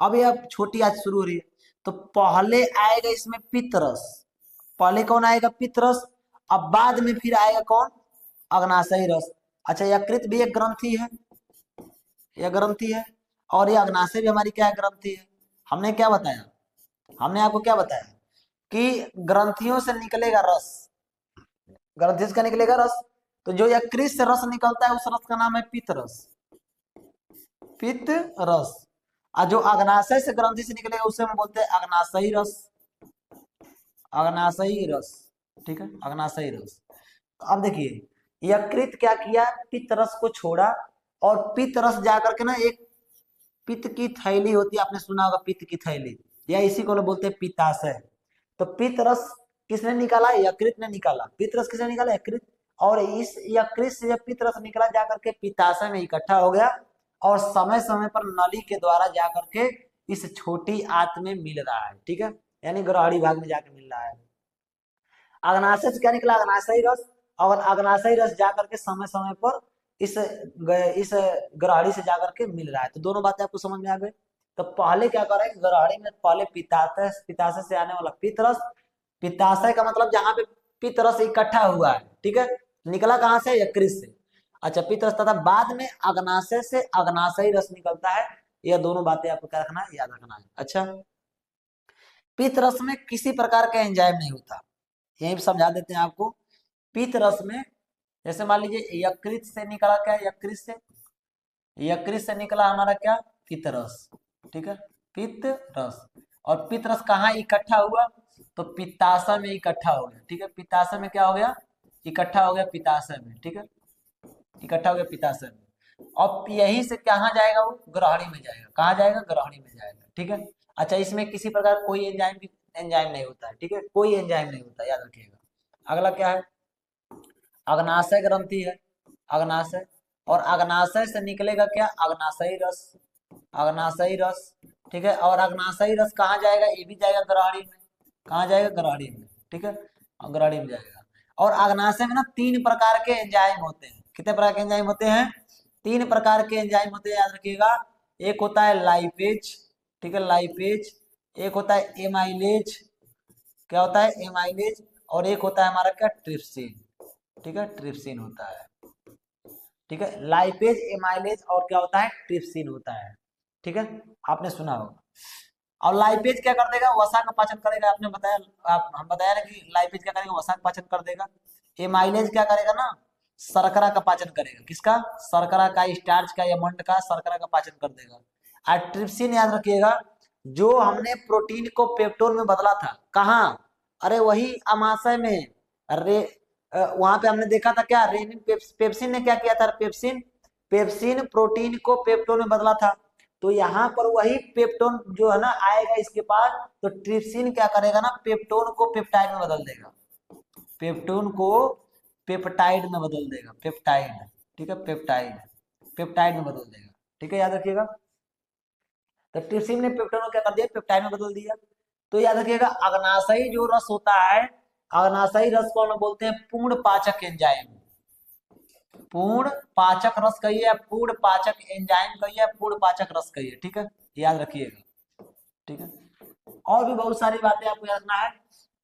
अब ये अब छोटी आंत शुरू हो रही है, तो पहले आएगा इसमें पित्तरस, पहले कौन आएगा, पित्तरस। अब बाद में फिर आएगा कौन, अग्नाशयी रस। अच्छा, यकृत भी एक ग्रंथि है, यह ग्रंथि है, और यह अग्नाशय भी हमारी क्या है, ग्रंथि है। हमने क्या बताया, हमने आपको क्या बताया कि ग्रंथियों से निकलेगा रस, ग्रंथि से क्या निकलेगा, रस। तो जो यकृत से रस निकलता है उस रस का नाम है पित्त रस, पित्त रस। और जो अग्नाशय से ग्रंथि से निकलेगा उसे हम बोलते हैं अग्नाशयी रस, अग्नाशयी रस, ठीक है, अग्नाशयी रस। तो अब देखिए, यकृत क्या किया, पित्त रस को छोड़ा, और पित्त रस जाकर के ना एक पित्त की थैली होती है, आपने सुना होगा पित्त की थैली, या इसी को लोग बोलते हैं पित्ताशय। तो पित्त रस किसने निकाला, यकृत ने निकाला। पित्त रस किसने निकाला, यकृत। और इस यकृत से जब पित्त रस निकला जाकर के पित्ताशय में इकट्ठा हो गया, और समय समय पर नली के द्वारा जाकर के इस छोटी आंत में मिल रहा है, ठीक है, यानी ग्रहणी भाग में जाकर मिल रहा है। अग्नाशय से क्या निकला, अग्नाशयी रस। और अग्नाशयी रस जाकर के समय समय पर इस ग्रहणी से जाकर के मिल रहा है। तो दोनों बातें आपको समझ में आ गई। तो पहले क्या करें, ग्रहणी में पहले पित्ताशय, पित्ताशय से आने वाला पित्तरस, पित्ताशय का मतलब जहां पे पित्तरस इकट्ठा हुआ है, ठीक है, निकला कहां से, यकृत से। अच्छा, पित्तरस, तथा बाद में अग्नाशय से अग्नाशयी रस निकलता है। यह दोनों बातें आपको क्या रखना है, याद रखना है। अच्छा, पित्त रस में किसी प्रकार का एंजाइम नहीं होता, यही समझा देते हैं आपको। पित्त रस में जैसे मान लीजिए यकृत से निकला, क्या, यकृत से, यकृत से निकला हमारा क्या, पित्त रस, ठीक है, पित्त रस। और पित्त रस कहाँ इकट्ठा हुआ, तो पित्ताशय में इकट्ठा हो गया, ठीक है। पित्ताशय में क्या हो गया, इकट्ठा हो गया पित्ताशय में, ठीक है, इकट्ठा हो गया पित्ताशय में। और यही से कहाँ जाएगा, वो ग्रहणी में जाएगा। कहाँ जाएगा, ग्रहणी में जाएगा, ठीक है। अच्छा, इसमें किसी प्रकार कोई एंजाइम नहीं होता है, ठीक है, कोई एंजाइम नहीं होता, याद रखिएगा। अगला क्या है, अग्नाशय ग्रंथि है, अग्नाशय। और अग्नाशय से निकलेगा क्या, अग्नाशयी रस, अग्नाशयी रस, ठीक है। और अग्नाशयी रस कहाँ जाएगा, ये भी जाएगा ग्रहणी में। कहाँ जाएगा, ग्रहणी में, ठीक है, ग्रहणी में जाएगा। और अग्नाशय में ना 3 प्रकार के एंजाइम होते हैं। कितने प्रकार के एंजाइम होते हैं, 3 प्रकार के एंजाइम होते हैं, याद रखिएगा। एक होता है लाइपेज, ठीक है, लाइपेज। एक होता है एमाइलेज, क्या होता है, एमाइलेज। और एक होता है हमारा क्या, ट्रिप्सिन, ठीक है, ट्रिप्सिन होता है, ठीक है। लाइपेज, एमाइलेज और क्या होता है, ट्रिप्सिन होता है, ठीक है, आपने सुना होगा। और लाइपेज क्या कर देगा, वसा का पाचन करेगा, आपने बताया, हम बताया ना कि लाइपेज क्या करेगा, वसा का पाचन कर देगा। एमाइलेज क्या करेगा ना, शर्करा का पाचन करेगा, किसका, शर्करा का, स्टार्च का या मंड का, शर्करा का पाचन कर देगा। और ट्रिप्सिन याद रखिएगा, जो हमने प्रोटीन को पेप्टोन में बदला था, कहाँ, अरे वही अमाशय में। अरे वहां पे हमने देखा था क्या, रेनिन पेप्सिन ने क्या किया था, पेप्सिन, पेप्सिन प्रोटीन को पेप्टोन में बदला था। तो यहाँ पर वही पेप्टोन जो है ना आएगा इसके पास, तो ट्रिप्सिन क्या करेगा ना, पेप्टोन को पेप्टाइड में बदल देगा, पेप्टोन को पेप्टाइड में बदल देगा, पेप्टाइड, ठीक है, पेप्टाइड, पेप्टाइड में बदल देगा, ठीक है, याद रखिएगा। तो ट्रिप्सिन ने पेप्टोन को क्या कर दिया, पेप्टाइड में बदल दिया। तो याद रखिएगा, अग्नाशयी जो रस होता है, अग्नाशयी रस को हम बोलते हैं पूर्ण पाचक एंजाइम। पूर्ण पाचक रस कहिए, पूर्ण पाचक एंजाइम कहिए, पूर्ण पाचक रस कहिए, ठीक है, याद रखिएगा, ठीक है। और भी बहुत सारी बातें आपको याद रखना है।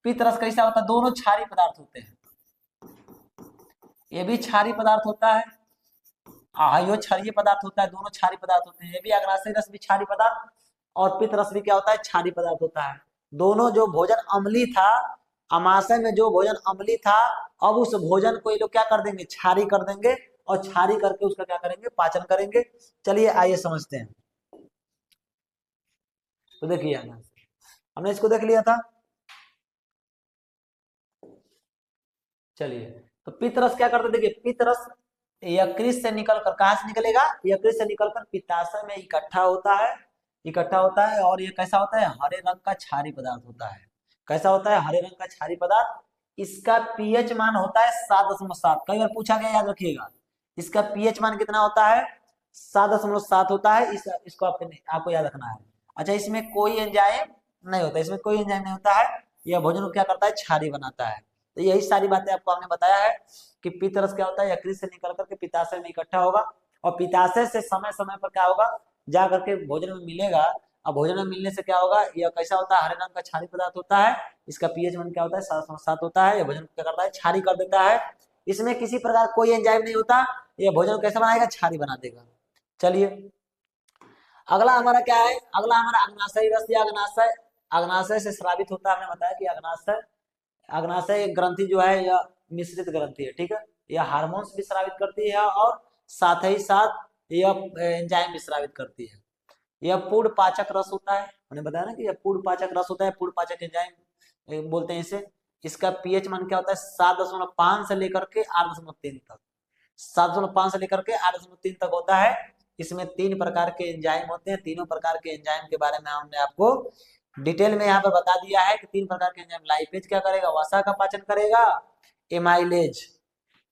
पित्त रस कैसा होता है, दोनों क्षारीय पदार्थ होते हैं, ये भी क्षारीय पदार्थ होता है, आहायो क्षारीय पदार्थ होता है, दोनों क्षारीय पदार्थ होते हैं। ये भी अग्नाशयी रस भी क्षारीय पदार्थ, और पित्त रस भी क्या होता है, क्षारीय पदार्थ होता है। दोनों, जो भोजन अम्लीय था, अमाशय में जो भोजन अम्लीय था, अब उस भोजन को ये लोग क्या कर देंगे, क्षारीय कर देंगे, और क्षारीय करके उसका क्या करेंगे, पाचन करेंगे। चलिए आइए समझते हैं। तो देखिए हमने इसको देख लिया था। चलिए, तो पित्त रस क्या करते, देखिए पित्त रस यकृत से निकलकर, कहां से निकलेगा, यकृत से निकलकर पित्ताशय में इकट्ठा होता है, इकट्ठा होता है। और ये कैसा होता है, हरे रंग का क्षारीय पदार्थ होता है। कैसा होता है, हरे रंग का क्षारीय पदार्थ। इसका पीएच मान होता है 7.7। कई बार पूछा गया, याद रखिएगा, इसका पीएच मान कितना होता है, 7.7 होता है। इसको आपको याद रखना है। अच्छा, इसमें कोई एंजाइम नहीं होता, इसमें कोई एंजाइम नहीं होता है। यह भोजन को क्या करता है, क्षारीय बनाता है। तो यही सारी बातें आपको हमने बताया है कि पित्त रस क्या होता है, यकृत से निकल करके पित्ताशय में इकट्ठा होगा, और पित्ताशय से समय समय पर क्या होगा, जा करके भोजन में मिलेगा। अब भोजन में मिलने से क्या होगा, यह कैसा होता है, हरे रंग का क्षारीय पदार्थ होता है। इसका पीएच मान क्या होता है, 7.7 होता है। यह भोजन क्या करता है, क्षारीय कर देता है। इसमें किसी प्रकार कोई एंजाइम नहीं होता, यह भोजन कैसा बनाएगा, क्षारीय बना देगा। चलिए, अगला हमारा क्या है, अगला हमारा अग्नाशयी रस या अग्नाशय, अग्नाशय से स्रावित होता है। हमने बताया कि अग्नाशय, अग्नाशय ग्रंथि जो है यह मिश्रित ग्रंथि है, ठीक है, यह हार्मोन्स भी स्रावित करती है, और साथ ही साथ यह एंजाइम भी स्रावित करती है। यह पूर्ण पाचक रस होता है, हमने बताया ना कि यह पूर्ण पाचक रस होता है, पूर्ण पाचक एंजाइम बोलते हैं इसे। इसका पीएच मान क्या होता है, 7.5 से लेकर के 8.3 तक, 7.5 से लेकर के 8.3 तक होता है। इसमें 3 प्रकार के एंजाइम होते हैं। तीनों प्रकार के एंजाइम के बारे में हमने आपको डिटेल में यहाँ पर बता दिया है कि 3 प्रकार के एंजाइम। लाइपेज क्या करेगा, वसा का पाचन करेगा। एमाइलेज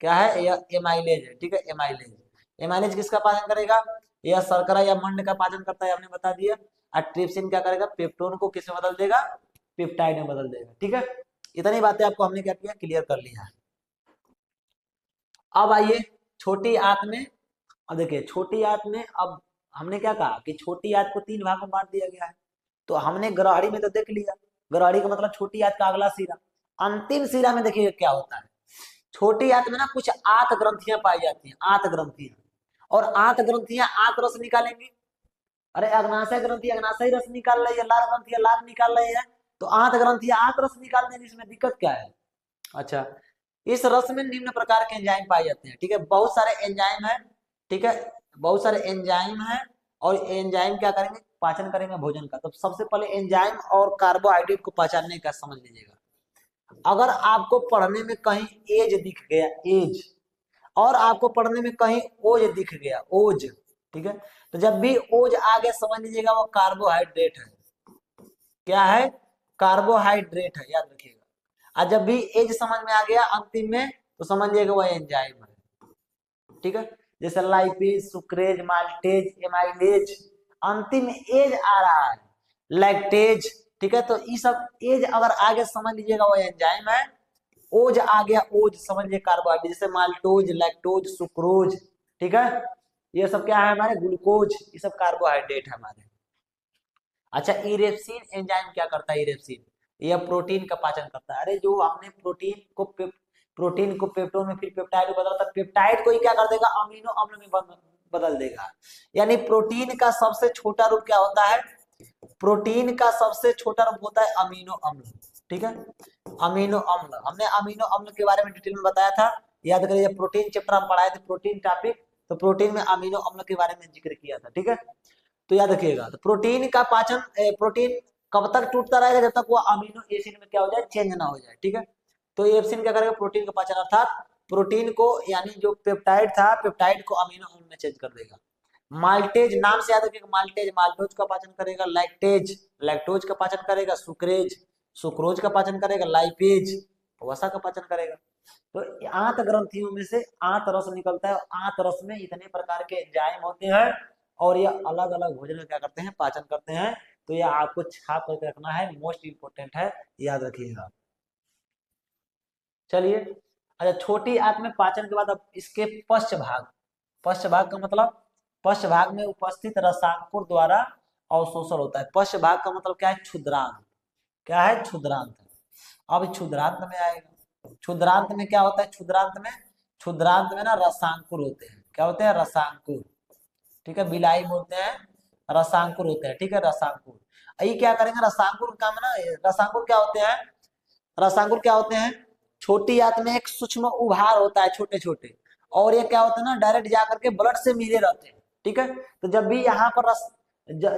क्या है, यह एमाइलेज है, ठीक है, एमाइलेज, एमाइलेज किसका पाचन करेगा, यह शर्करा या मंड का पाचन करता है, हमने बता दिया। और ट्रिप्सिन क्या करेगा, पेप्टोन को किसमें बदल देगा, पेप्टाइड में बदल देगा, ठीक है। इतनी बातें आपको हमने क्या किया, क्लियर कर लिया। अब आइए छोटी आंत में। अब देखिए छोटी आंत में, अब हमने क्या कहा कि छोटी आंत को 3 भाग में बांट दिया गया है। तो हमने ग्राहड़ी में तो देख लिया, ग्राहड़ी का मतलब छोटी आंत का अगला सिरा। अंतिम सिरा में देखिए क्या होता है, छोटी आंत में ना कुछ आंत ग्रंथियां पाई जाती हैं, आंत ग्रंथियां। और आंत ग्रंथियां आंत रस निकालेंगी। अरे अग्नाशय ग्रंथि अग्नाशय रस निकाल रही है, लाल ग्रंथियां लाल निकाल रही है, तो आंत ग्रंथियां आंत रस निकाल देंगी, इसमें दिक्कत क्या है। अच्छा, इस रस में निम्न प्रकार के एंजाइम पाए जाते हैं, ठीक है, बहुत सारे एंजाइम है, ठीक है, बहुत सारे एंजाइम है। और एंजाइम क्या करेंगे, पाचन करेंगे भोजन का। तो सबसे पहले एंजाइम और कार्बोहाइड्रेट को पहचानने का समझ लीजिएगा। अगर आपको पढ़ने में कहीं एज दिख गया, एज, और आपको पढ़ने में कहीं ओज दिख गया, ओज, ठीक है, तो जब भी ओज आ गया समझ लीजिएगा वो कार्बोहाइड्रेट है। क्या है, कार्बोहाइड्रेट है, याद रखिएगा। और जब भी एज समझ में आ गया अंतिम में तो समझ लीजिएगा वो एंजाइम है, ठीक है। जैसे लाइपेज, सुक्रेज, माल्टेज, एमाइलेज, अंतिम में एज आ रहा है, लैक्टेज, ठीक है। तो ये सब एज अगर आगे समझ लीजिएगा वो एंजाइम है। ओज आ गया, ओज समझ लीजिए कार्बोहाइड्रेट, जैसे माल्टोज, लैक्टोज, सुक्रोज, ठीक है, ये सब क्या है हमारे, ग्लूकोज, ये सब कार्बोहाइड्रेट है हमारे। अच्छा, इरेप्सिन एंजाइम क्या करता है, इरेप्सिन, यह प्रोटीन का पाचन करता है। अरे जो हमने प्रोटीन को पेप्टोन में फिर पेप्टाइड में बदलता है, पेप्टाइड को ही क्या कर देगा, अमीनो अम्ल में बदल देगा। यानी प्रोटीन का सबसे छोटा रूप क्या होता है, प्रोटीन का सबसे छोटा रूप होता है अमीनो अम्ल, ठीक है। अमीनो अम्ल, हमने अमीनो अम्ल के बारे में डिटेल में बताया था, याद करिए, प्रोटीन चैप्टर हम पढ़ाए थे, प्रोटीन टॉपिक, तो प्रोटीन में अमीनो अम्ल के बारे में जिक्र किया था, ठीक है। तो याद रखिएगा, तो प्रोटीन का पाचन, प्रोटीन कब तक टूटता रहेगा, जब तक वो अमीनो एसिड में क्या हो जाए, चेंज ना हो जाए, ठीक है। तो एप्सिन क्या करेगा, प्रोटीन का पाचन, अर्थात प्रोटीन को, यानी जो पेप्टाइड था, पेप्टाइड को अमीनो अम्ल में चेंज कर देगा। माल्टेज, नाम से याद रखिएगा, माल्टेज माल्टोज का पाचन करेगा, लैक्टेज लैक्टोज का पाचन करेगा, सुक्रेज सुक्रोज का पाचन करेगा, लाइपेज वसा का पाचन करेगा। तो आंत ग्रंथियों में से आंत रस निकलता है, आंत रस में इतने प्रकार के एंजाइम होते हैं और ये अलग अलग भोजन में क्या करते हैं, पाचन करते हैं। तो ये आपको छाप करके रखना है, मोस्ट इंपोर्टेंट है, याद रखिएगा। चलिए, अच्छा, छोटी आंत में पाचन के बाद अब इसके पश्च भाग, पश्च भाग का मतलब, पश्च भाग में उपस्थित रसांकुर द्वारा अवशोषण होता है। पश्च भाग का मतलब क्या है, क्षुद्रांत, क्या है, क्षुद्रांत। अब क्षुद्रांत में आएगा, क्षुद्रांत में क्या होता है, क्षुद्रांत में ना रसांकुर होते हैं, क्या होते हैं, रसांकुर, ठीक है, बिलाई बोलते हैं, रसांकुर होते हैं, ठीक है, रसांकुर। ये क्या करेंगे, रसांकुर का ना, रसांकुर क्या होते हैं, रसांकुर क्या होते हैं, छोटी आंत में एक सूक्ष्म उभार होता है, छोटे छोटे, और ये क्या होता है ना, डायरेक्ट जाकर के ब्लड से मिले रहते हैं, ठीक है। तो जब भी यहाँ पर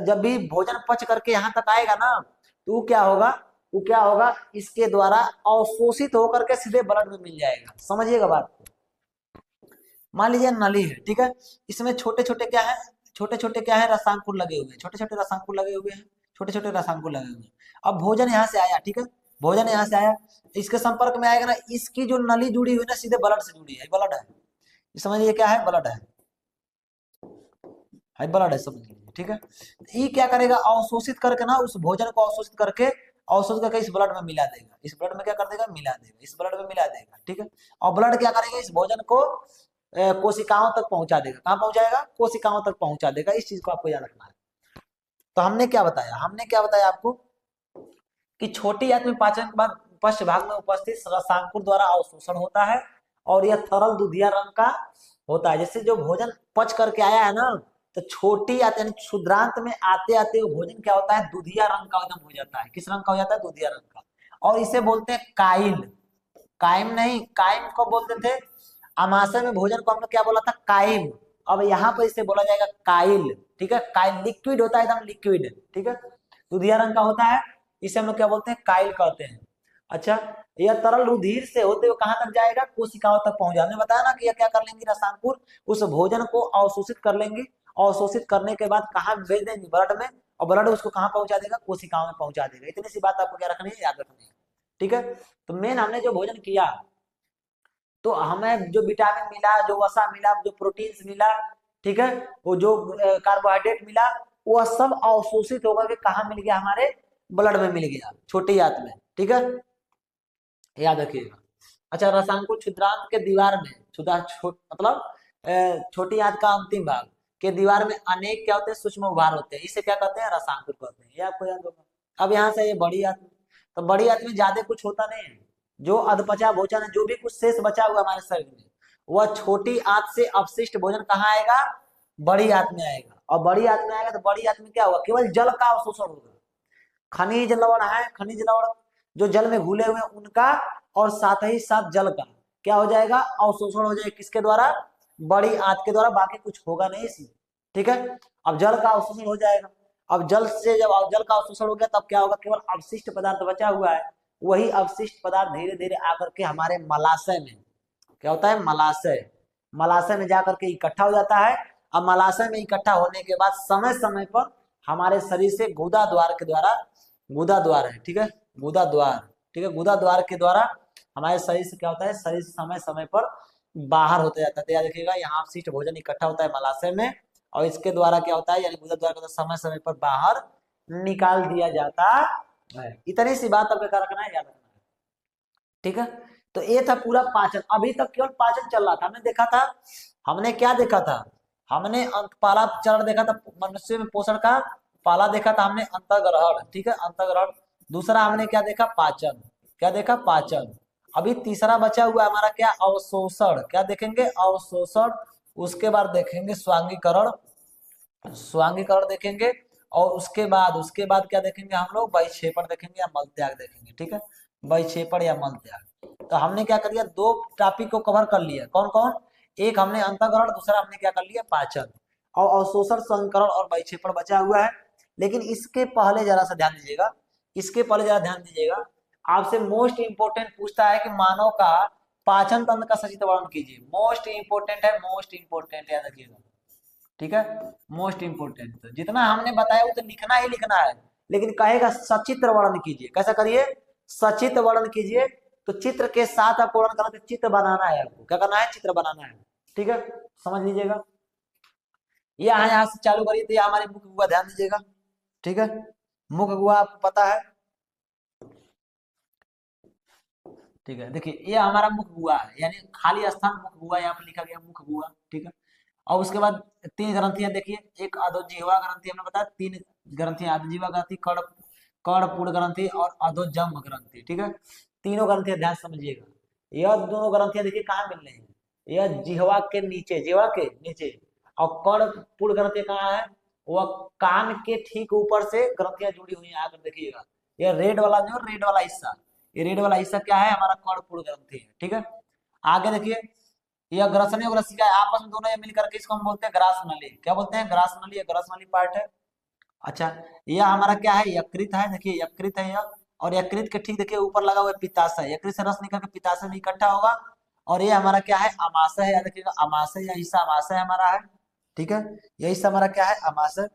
जब भी भोजन पच करके यहाँ तक आएगा ना, तो क्या होगा, वो क्या होगा, इसके द्वारा अवशोषित होकर के सीधे ब्लड में मिल जाएगा, समझिएगा बात को। मान लीजिए नली है, ठीक है, इसमें छोटे छोटे क्या है, छोटे छोटे क्या है, रसांकुर लगे हुए हैं, छोटे छोटे रसांकुर लगे हुए हैं, छोटे छोटे रसांकुर लगे हुए हैं। अब भोजन यहाँ से आया, ठीक है, भोजन यहाँ से आया, इसके संपर्क में आएगा ना, इसकी जो नली जुड़ी हुई ना, सीधे ब्लड से जुड़ी है, ब्लड है, ये समझिए क्या है, ब्लड है, ब्लड है, समझ लीजिए, ठीक है। ये क्या करेगा, अवशोषित करके ना, उस भोजन को अवशोषित करके इस ब्लड में मिला देगा, इस ब्लड में क्या कर देगा, मिला देगा, इस ब्लड में मिला देगा, ठीक है। और ब्लड क्या करेगा, इस भोजन को कोशिकाओं तक पहुंचा देगा, कहाँ पहुंचाएगा, कोशिकाओं तक पहुंचा देगा। इस चीज को आपको याद रखना है। तो हमने क्या बताया, आपको कि छोटी आंत में पाचन के बाद पश्च भाग में उपस्थित रसांकुर द्वारा अवशोषण होता है और यह तरल दूधिया रंग का होता है। जैसे जो भोजन पच करके आया है ना, तो छोटी आंत यानी क्षुद्रांत में आते आते वो भोजन क्या होता है, दूधिया रंग का एकदम हो जाता है। किस रंग का हो जाता है, दूधिया रंग का। और इसे बोलते हैं काइल, काइम नहीं, काइम को बोलते थे, अमाशय में भोजन को हमने क्या बोला था, काइम। अब यहाँ पर इसे बोला जाएगा काइल, ठीक है। काइल लिक्विड होता है, एकदम लिक्विड, ठीक है, दूधिया रंग का होता है, इसे हम लोग क्या बोलते हैं, काइल कहते हैं। अच्छा, यह तरल रुधिर से होते हुए कहाँ तक जाएगा, कोशिकाओं तक पहुंच जाने, बताया ना कि यह क्या कर लेंगे, रसांकुर उस भोजन को अवशोषित कर लेंगे, अवशोषित करने के बाद कहाँ भेज देंगे, ब्लड में, और ब्लड उसको कहाँ पहुंचा देगा, कोशिकाओं में पहुंचा देगा। इतनी सी बात आपको क्या रखनी है, याद रखनी है, ठीक है। तो मेन हमने जो भोजन किया, तो हमें जो विटामिन मिला, जो वसा मिला, जो प्रोटीन्स मिला, ठीक है, वो जो कार्बोहाइड्रेट मिला, वो सब अवशोषित होकर के कहा मिल गया, हमारे ब्लड में मिल गया, छोटी आंत में, ठीक है, याद रखिएगा। अच्छा, रसांकुर क्षुद्रांत के दीवार में, मतलब छोटी आंत का अंतिम भाग के दीवार में अनेक क्या होते हैं, सूक्ष्म उभार होते हैं, इसे क्या कहते हैं, रसांकुर कहते हैं, ये आपको याद होगा। अब यहाँ से ये बड़ी आंत, तो बड़ी आंत में ज्यादा कुछ होता नहीं है, जो अधपचा भोजन है, जो भी कुछ शेष बचा हुआ हमारे शरीर में, वह छोटी आंत से अपशिष्ट भोजन कहाँ आएगा, बड़ी आंत में आएगा। और बड़ी आंत में आएगा तो बड़ी आंत में क्या होगा, केवल जल का अवशोषण होगा। खनिज लवण है, खनिज लवण जो जल में घुले हुए हैं उनका, और साथ ही साथ जल का क्या हो जाएगा, अवशोषण हो जाएगा, किसके द्वारा, बड़ी आंत के द्वारा, बाकी कुछ होगा नहीं इसमें, ठीक है। अब जल का अवशोषण हो जाएगा। अब जल से जब जल का अवशोषण हो गया तब क्या होगा, केवल अवशिष्ट पदार्थ बचा हुआ है। वही अवशिष्ट पदार्थ धीरे धीरे आकर के हमारे मलाशय में क्या होता है, मलाशय, मलाशय में जाकर के इकट्ठा हो जाता है। अब मलाशय में इकट्ठा होने के बाद समय समय पर हमारे शरीर से गुदा द्वार के द्वारा, गुदा द्वार है, ठीक है, गुदा द्वार, ठीक है, गुदा द्वार के द्वारा हमारे शरीर से क्या होता है, शरीर से समय समय पर बाहर होते जाता है। तो याद रखिएगा, यहाँ अवशिष्ट भोजन इकट्ठा होता है मलाशय में, और इसके द्वारा क्या होता है, यानी गुदा द्वार के द्वारा समय समय पर बाहर निकाल दिया जाता है। इतनी सी बात आपको क्या रखना है, याद रखना है, ठीक है। तो ये था पूरा पाचन। अभी तक केवल पाचन चल रहा था। हमने देखा था, हमने क्या देखा था, हमने पहला चरण देखा था मनुष्य में पोषण का, पहला देखा था हमने अंतर्ग्रहण, ठीक है, अंतर्ग्रहण। दूसरा हमने क्या देखा, पाचन, क्या देखा, पाचन। अभी तीसरा बचा हुआ हमारा क्या, अवशोषण, क्या देखेंगे, अवशोषण। उसके बाद देखेंगे स्वांगीकरण, स्वांगीकरण देखेंगे। और उसके बाद क्या देखेंगे हम लोग, बहिक्षेपण देखेंगे या मल त्याग देखेंगे, ठीक है, बहिक्षेपण या मल त्याग। तो हमने क्या कर लिया, दो टॉपिक को कवर कर लिया। कौन कौन, एक हमने अंतःकरण, दूसरा हमने क्या कर लिया, पाचन। और अवशोषण, संकरण और बहिक्षेपण बचा हुआ है। लेकिन इसके पहले जरा सा ध्यान दीजिएगा, इसके पहले जरा ध्यान दीजिएगा, आपसे मोस्ट इंपोर्टेंट पूछता है कि मानव का पाचन तंत्र का सचित्र वर्णन कीजिए। मोस्ट इंपोर्टेंट है, मोस्ट इंपोर्टेंट, याद रखिएगा, ठीक है, मोस्ट इंपोर्टेंट। तो जितना हमने बताया वो तो लिखना ही लिखना है, लेकिन कहेगा सचित्र वर्णन कीजिए। कैसा करिए, सचित्र वर्णन कीजिए। तो चित्र के साथ आपको वर्णन करना, तो चित्र बनाना है, आपको क्या करना है, चित्र बनाना है, ठीक है, समझ लीजिएगा। यहाँ से चालू करिए। तो ये हमारी मुख्य गुहा, ध्यान दीजिएगा, ठीक है, मुख्य गुहा आपको पता है, ठीक है। देखिए ये हमारा मुख्य गुहा है, यानी खाली स्थान मुख्य गुहा, यहाँ पे लिखा गया मुख्य गुहा, ठीक है। और उसके बाद तीन ग्रंथियां देखिए, एक अधोजिह्वा ग्रंथि, हमने बताया तीन ग्रंथियां, अधोजिह्वा ग्रंथि, कर्णपुट ग्रंथि और अधोजम ग्रंथि, ठीक है। तीनों ग्रंथियां ध्यान से समझिएगा। यह दोनों ग्रंथियां देखिए कहाँ मिल रही है, यह जिह्वा के नीचे, जिह्वा के नीचे। और कर्णपुट ग्रंथि कहाँ है, वह कान के ठीक ऊपर से ग्रंथियां जुड़ी हुई है, आकर देखिएगा। यह रेड वाला जो रेड वाला हिस्सा, ये रेड वाला हिस्सा क्या है, हमारा कर्णपुट ग्रंथि है, ठीक है। आगे देखिए, यह ग्रसनी और ग्रसिका है, आपस में दोनों ये मिलकर के इसको हम बोलते हैं ग्रास नली। क्या बोलते हैं, ग्रास नली, ये ग्रास नली पार्ट है। अच्छा, यह हमारा क्या है, यकृत है, देखिए यकृत है यह। और यकृत के ठीक देखिए ऊपर लगा हुआ है पित्ताशय, यकृत से रस निकल के पित्ताशय में इकट्ठा होगा। और ये हमारा क्या है, अमाशय है, याद रखिएगा, अमाशय, यह हिस्सा अमाशय हमारा है, ठीक है। यह हिस्सा हमारा क्या है, अमाशय,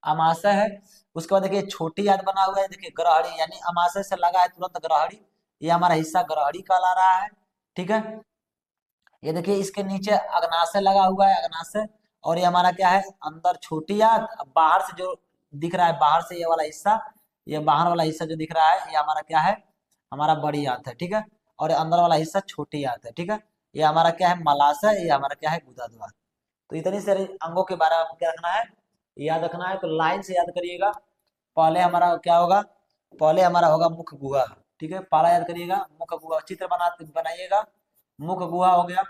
अमाशय है। उसके बाद देखिए छोटी याद बना हुआ है, देखिए ग्रहणी, यानी अमाशय से लगा है तुरंत ग्रहणी, ये हमारा हिस्सा ग्रहणी कहला रहा है, ठीक है। ये देखिए इसके नीचे अग्नाशय लगा हुआ है, अग्नाशय। और ये हमारा क्या है, अंदर छोटी आंत, बाहर से जो दिख रहा है, बाहर से ये वाला हिस्सा, ये बाहर वाला हिस्सा जो दिख रहा है, ये हमारा क्या है, हमारा बड़ी आंत है, ठीक है। और ये अंदर वाला हिस्सा छोटी आंत है, ठीक है। ये हमारा क्या है, मलाशय, ये हमारा क्या है, गुदा द्वार। तो इतनी सारे अंगों के बारे में आपको क्या रखना है, याद रखना है। तो लाइन से याद करिएगा। पहले हमारा क्या होगा, पहले हमारा होगा मुख्य गुहा, ठीक है, पहला याद करिएगा मुख्य गुहा, चित्र बनाइएगा, मुख्य गुहा हो गया।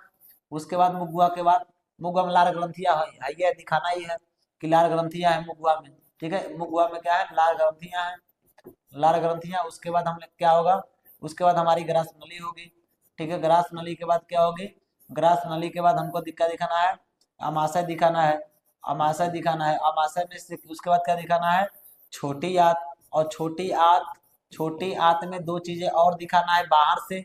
उसके बाद मुख गुहा के बाद, मुख गुहा में लाल ग्रंथियां है, ये दिखाना ही है कि लाल ग्रंथियां है मुख गुहा में, ठीक है। मुख गुहा में क्या है, लाल ग्रंथियां है, लाल ग्रंथियां। उसके बाद हम क्या होगा, उसके बाद हमारी ग्रास नली होगी, ठीक है। ग्रास नली के बाद क्या होगी, ग्रास नली के बाद हमको क्या दिखाना है, अमाशय दिखाना है, अमाशय दिखाना है। अमाशय में से उसके बाद क्या दिखाना है, छोटी आंत। और छोटी आंत में दो चीजें और दिखाना है बाहर से।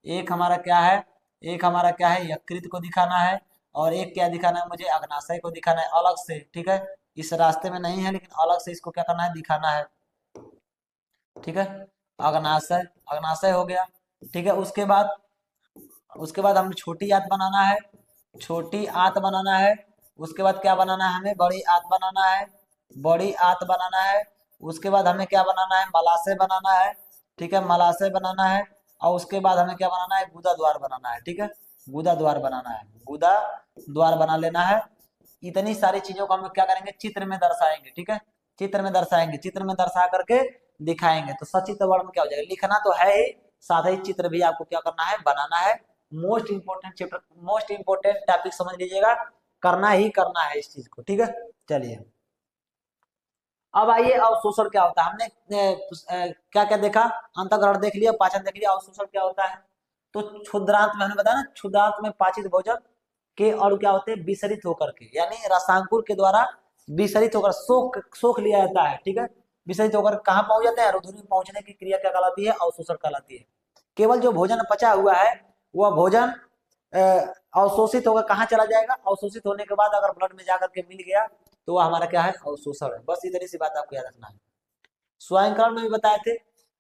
एक हमारा क्या है, एक हमारा क्या है, यकृत को दिखाना है। और एक क्या दिखाना है, मुझे अग्नाशय को दिखाना है अलग से, ठीक है। इस रास्ते में नहीं है, लेकिन अलग से इसको क्या करना है, दिखाना है, ठीक है। अग्नाशय, अग्नाशय हो गया, ठीक है। उसके बाद हमें छोटी आंत बनाना है, छोटी आंत बनाना है। उसके बाद क्या बनाना है, हमें बड़ी आंत बनाना है, बड़ी आंत बनाना है। उसके बाद हमें क्या बनाना है, मलाशय बनाना है, ठीक है, मलाशय बनाना है। और उसके बाद हमें क्या बनाना है, गुदा द्वार बनाना है, ठीक है, गुदा द्वार बनाना है, गुदा द्वार बना लेना है। इतनी सारी चीजों को हम क्या करेंगे, चित्र में दर्शाएंगे, ठीक है, चित्र में दर्शाएंगे, चित्र में दर्शा करके दिखाएंगे। तो सचित्र वर्ण क्या हो जाएगा, लिखना तो है ही, साथ ही चित्र भी आपको क्या करना है, बनाना है। Most important chapter, most important topic समझ लीजिएगा, करना ही करना है इस चीज को, ठीक है। चलिए अब आइए, अवशोषण क्या होता है। हमने क्या क्या देखा, अंतःग्रहण देख लिया, पाचन देख लिया, अवशोषण क्या होता है। तो क्षुद्रांत में हमने बताया ना, क्षुद्रांत में पाचित भोजन, के और क्या होते हैं, विसरित होकर के, यानी रसांकुर के द्वारा विसरित होकर सोख सोख लिया जाता है, ठीक है। विसरित होकर कहाँ पहुंच जाते हैं, रुधिर में पहुंचने की क्रिया क्या कहलाती है, अवशोषण कहलाती है। केवल जो भोजन पचा हुआ है वह भोजन अवशोषित होकर कहाँ चला जाएगा, अवशोषित होने के बाद अगर ब्लड में जाकर के मिल गया तो वह हमारा क्या है, अवशोषण है। बस इतनी सी बात आपको याद रखना है। स्वायंकरण में भी बताए थे,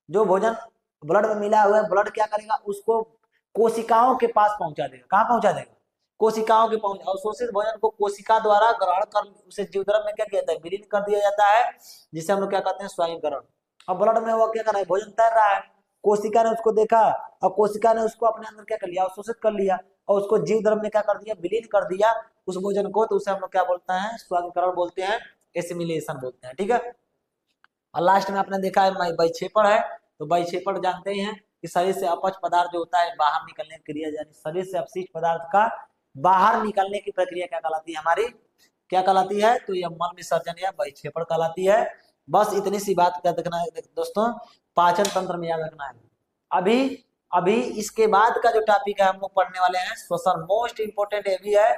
जो भोजन ब्लड में मिला हुआ है, ब्लड क्या करेगा, उसको कोशिकाओं के पास पहुंचा देगा। कहाँ पहुंचा देगा, कोशिकाओं के पहुंच। अवशोषित भोजन को कोशिका द्वारा ग्रहण कर उसे जीवद्रव्य में क्या किया जाता है, विलीन कर दिया जाता है, जिसे हम लोग क्या कहते हैं, स्वायंकरण। अब ब्लड में वो क्या कर रहा है, भोजन तैर रहा है, कोशिका ने उसको देखा और कोशिका ने उसको अपने अंदर क्या कर लिया, अवशोषित कर लिया और उसको जीव द्रव्य में क्या कर दिया, विलीन कर दिया उस भोजन को, तो उसे हम लोग क्या बोलते हैं, स्वायंकरण बोलते हैं, एसिमिलेशन बोलते हैं, ठीक है। और लास्ट में आपने देखा है बहिक्षेपण है, तो बहिक्षेपण जानते ही हैं कि शरीर से अपच पदार्थ जो होता है बाहर निकलने की क्रिया, यानी शरीर से अपशिष्ट पदार्थ का बाहर निकलने की प्रक्रिया क्या कहलाती है, हमारी क्या कहलाती है, तो यह मल विसर्जन या बहिक्षेपण कहलाती है। बस इतनी सी बात का देखना है दोस्तों, पाचन तंत्र में याद रखना है। अभी अभी इसके बाद का जो टॉपिक है हम लोग पढ़ने वाले हैं श्वसन, मोस्ट इंपोर्टेंट ये भी है।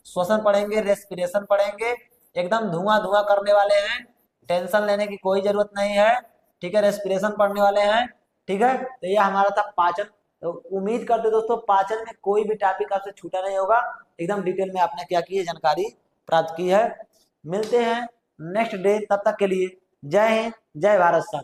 श्वसन पढ़ेंगे, रेस्पिरेशन पढ़ेंगे, एकदम धुआं धुआं करने वाले हैं, टेंशन लेने की कोई जरूरत नहीं है, ठीक है। रेस्पिरेशन पढ़ने वाले हैं, ठीक है। तो ये हमारा था पाचन। तो उम्मीद करते दोस्तों पाचन में कोई भी टॉपिक आपसे छूटा नहीं होगा, एकदम डिटेल में आपने क्या की है, जानकारी प्राप्त की है। मिलते हैं नेक्स्ट डे, तब तक के लिए जय हिंद, जय भारत साथियों।